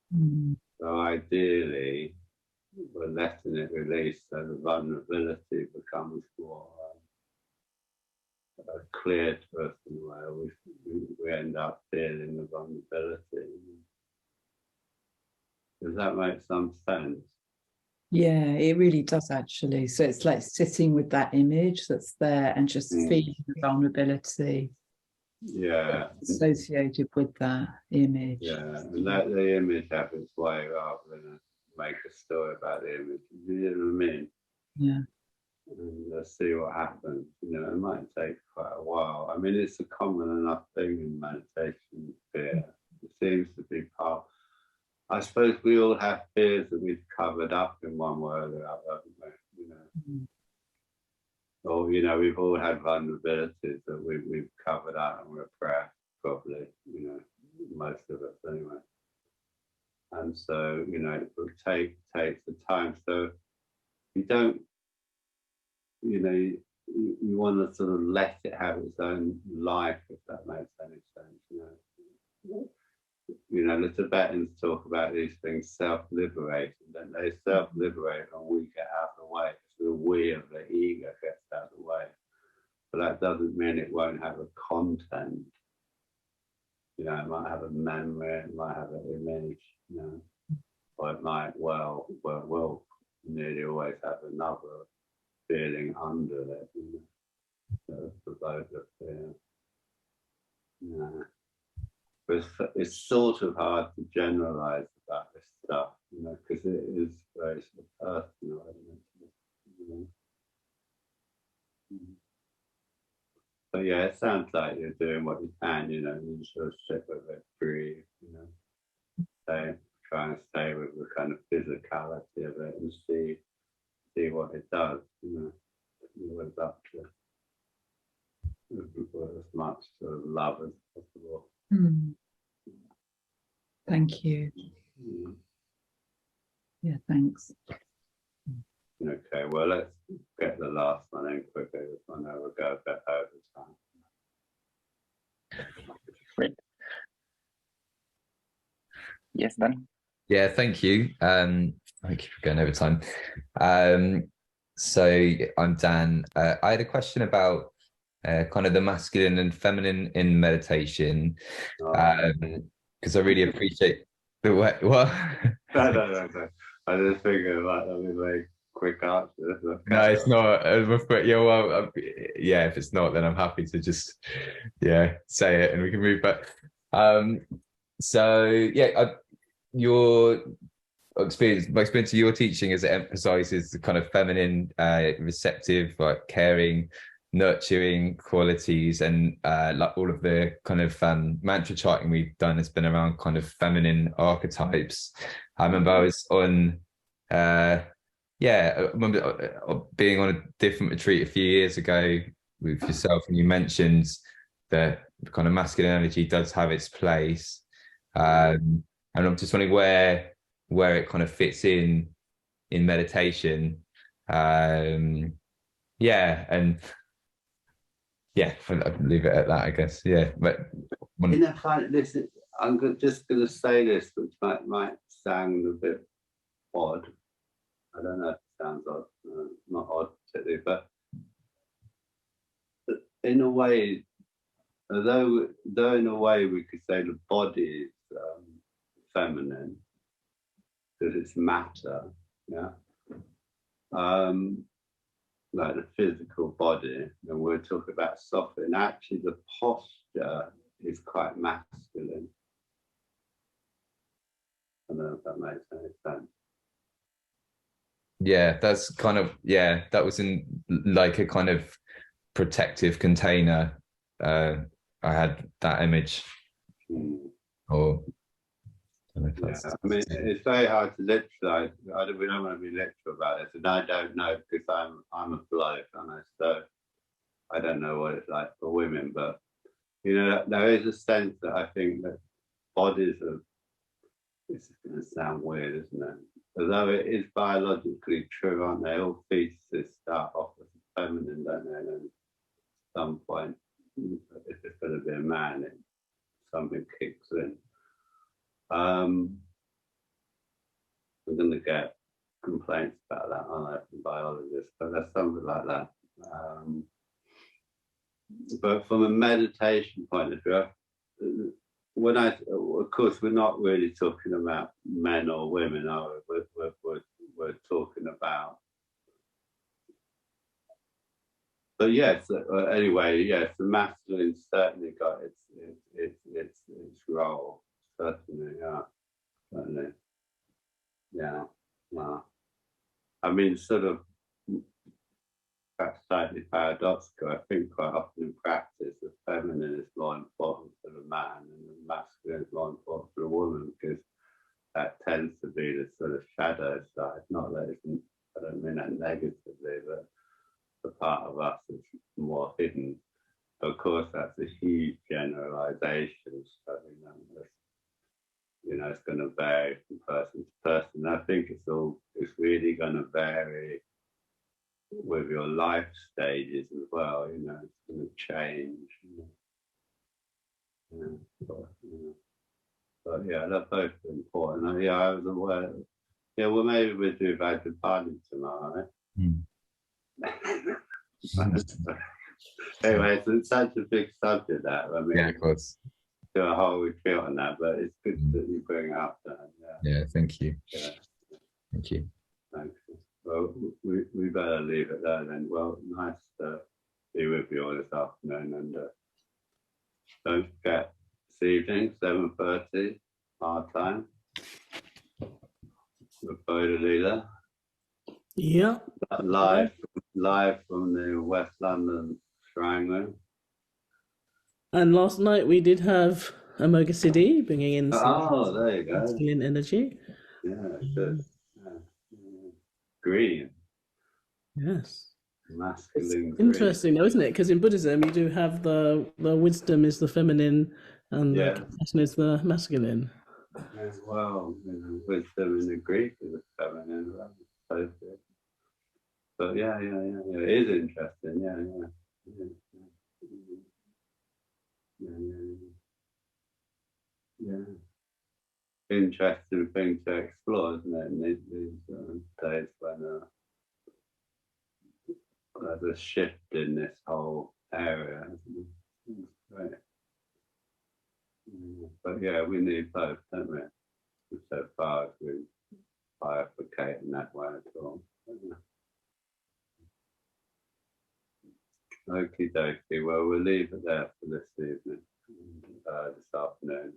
So ideally, we're letting it release, so the vulnerability becomes more clear to us in a way. We end up feeling the vulnerability. Does that make some sense? Yeah, it really does actually. So it's like sitting with that image that's there and just feeling the vulnerability. Yeah. Associated with that image. Yeah, and let the image have its way rather than make a story about the image. You know what I mean? Yeah. And see what happens. You know, it might take quite a while. I mean, it's a common enough thing in meditation, fear. It seems to be part. I suppose we all have fears that we've covered up in one way or the other, haven't we? You know. Or, you know, we've all had vulnerabilities that we've covered up and repressed, probably, you know, most of us anyway. And so, you know, it will take the time. So you don't, you know, you want to sort of let it have its own life, if that makes any sense, you know. You know, the Tibetans talk about these things self-liberating, don't they? Self-liberate when we get out of the way. So the we of the ego gets out of the way. But that doesn't mean it won't have a content. You know, it might have a memory, it might have an image, you know, or it might well nearly always have another feeling under it, you know, for both of fear. Yeah. But it's sort of hard to generalize about this stuff, you know, because it is very sort of personal, isn't it? You know? But yeah, it sounds like you're doing what you can, you know, you sort of sit with it, breathe, you know, try and stay with the kind of physicality of it and see what it does, you know, what it's up to. With as much sort of love as possible. Thank you. Yeah, thanks. Okay, well, let's get the last one in quickly. I know we'll go a bit over time. Great. Yes, Dan. Yeah, thank you. Thank you for going over time. So I'm Dan. I had a question about kind of the masculine and feminine in meditation, because I really appreciate the way. What? No. I just figured that would be very quick answer. No, it's not. Yeah, well, yeah. If it's not, then I'm happy to just say it, and we can move back. So yeah, your experience, my experience of your teaching is it emphasizes the kind of feminine, receptive, like caring, nurturing qualities, and like all of the kind of mantra charting we've done has been around kind of feminine archetypes. I remember I was on I remember being on a different retreat a few years ago with yourself, and you mentioned that kind of masculine energy does have its place, and I'm just wondering where it kind of fits in meditation. And I'll leave it at that, I guess. Yeah, but you know, listen, I'm just going to say this, which might sound a bit odd. I don't know if it sounds odd, not odd particularly, but in a way, though in a way we could say the body is feminine because it's matter, yeah. Like the physical body, and we're talking about softening. Actually, the posture is quite masculine. I don't know if that makes any sense. Yeah, that's kind of, that was in like a kind of protective container. I had that image. Or I don't know if that's... I mean, it's very hard to literalize. We don't want to be literal about this, and I don't know because I'm a bloke, aren't I? So I don't know what it's like for women, but you know, there is a sense that I think that bodies are. This is going to sound weird, isn't it? Although it is biologically true, aren't they? All fetuses start off as feminine, don't they? And then at some point, if it's going to be a man, something kicks in. I'm going to get complaints about that, aren't I, from biologists? But there's something like that. But from a meditation point of view, of course, we're not really talking about men or women, are we? We're talking about. But yes, anyway, yes, the masculine certainly got its role. Certainly, certainly, I mean, sort of, perhaps slightly paradoxical. I think quite often in practice, the feminine is more important for the man, and the masculine is more important for the woman, because that tends to be the sort of shadow side. Not that it's, I don't mean that negatively, but the part of us that's more hidden. Of course, that's a huge generalization. So, it's going to vary from person to person. I think it's really going to vary with your life stages as well. It's going to change. But yeah, they're both important. I was aware. Yeah, well, maybe we'll do Vajrapani tomorrow. Anyway, it's such a big subject that. I mean, yeah, of course. do a whole retreat on that, but it's good that you bring it up. Dan. Yeah, thank you. Yeah. Thank you. Thanks. Well, we better leave it there then. Well, nice to be with you all this afternoon, and don't forget this evening, 7:30 our time, with Bodhilila, Yeah. live from the West London Shrine Room. And last night we did have Amoga Siddhi bringing in some There you go. masculine energy. Yeah, good. Yeah. Green, Yes. masculine. Green. Interesting though, isn't it? Because in Buddhism you do have the wisdom is the feminine and Yeah. the compassion is the masculine. Yeah, well, wisdom in the Greek is a feminine, right? But yeah, it is interesting. Yeah. Interesting thing to explore, isn't it? In these days when there's a shift in this whole area. It's great. But yeah, we need both, don't we? So far as we bifurcate in that way at all. Okie dokie. Well, we'll leave it there for this evening, this afternoon.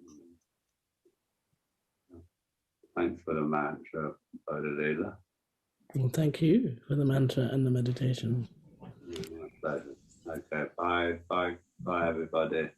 Thanks for the mantra, Bodhilila. Well, thank you for the mantra and the meditation. My pleasure. Okay, bye everybody.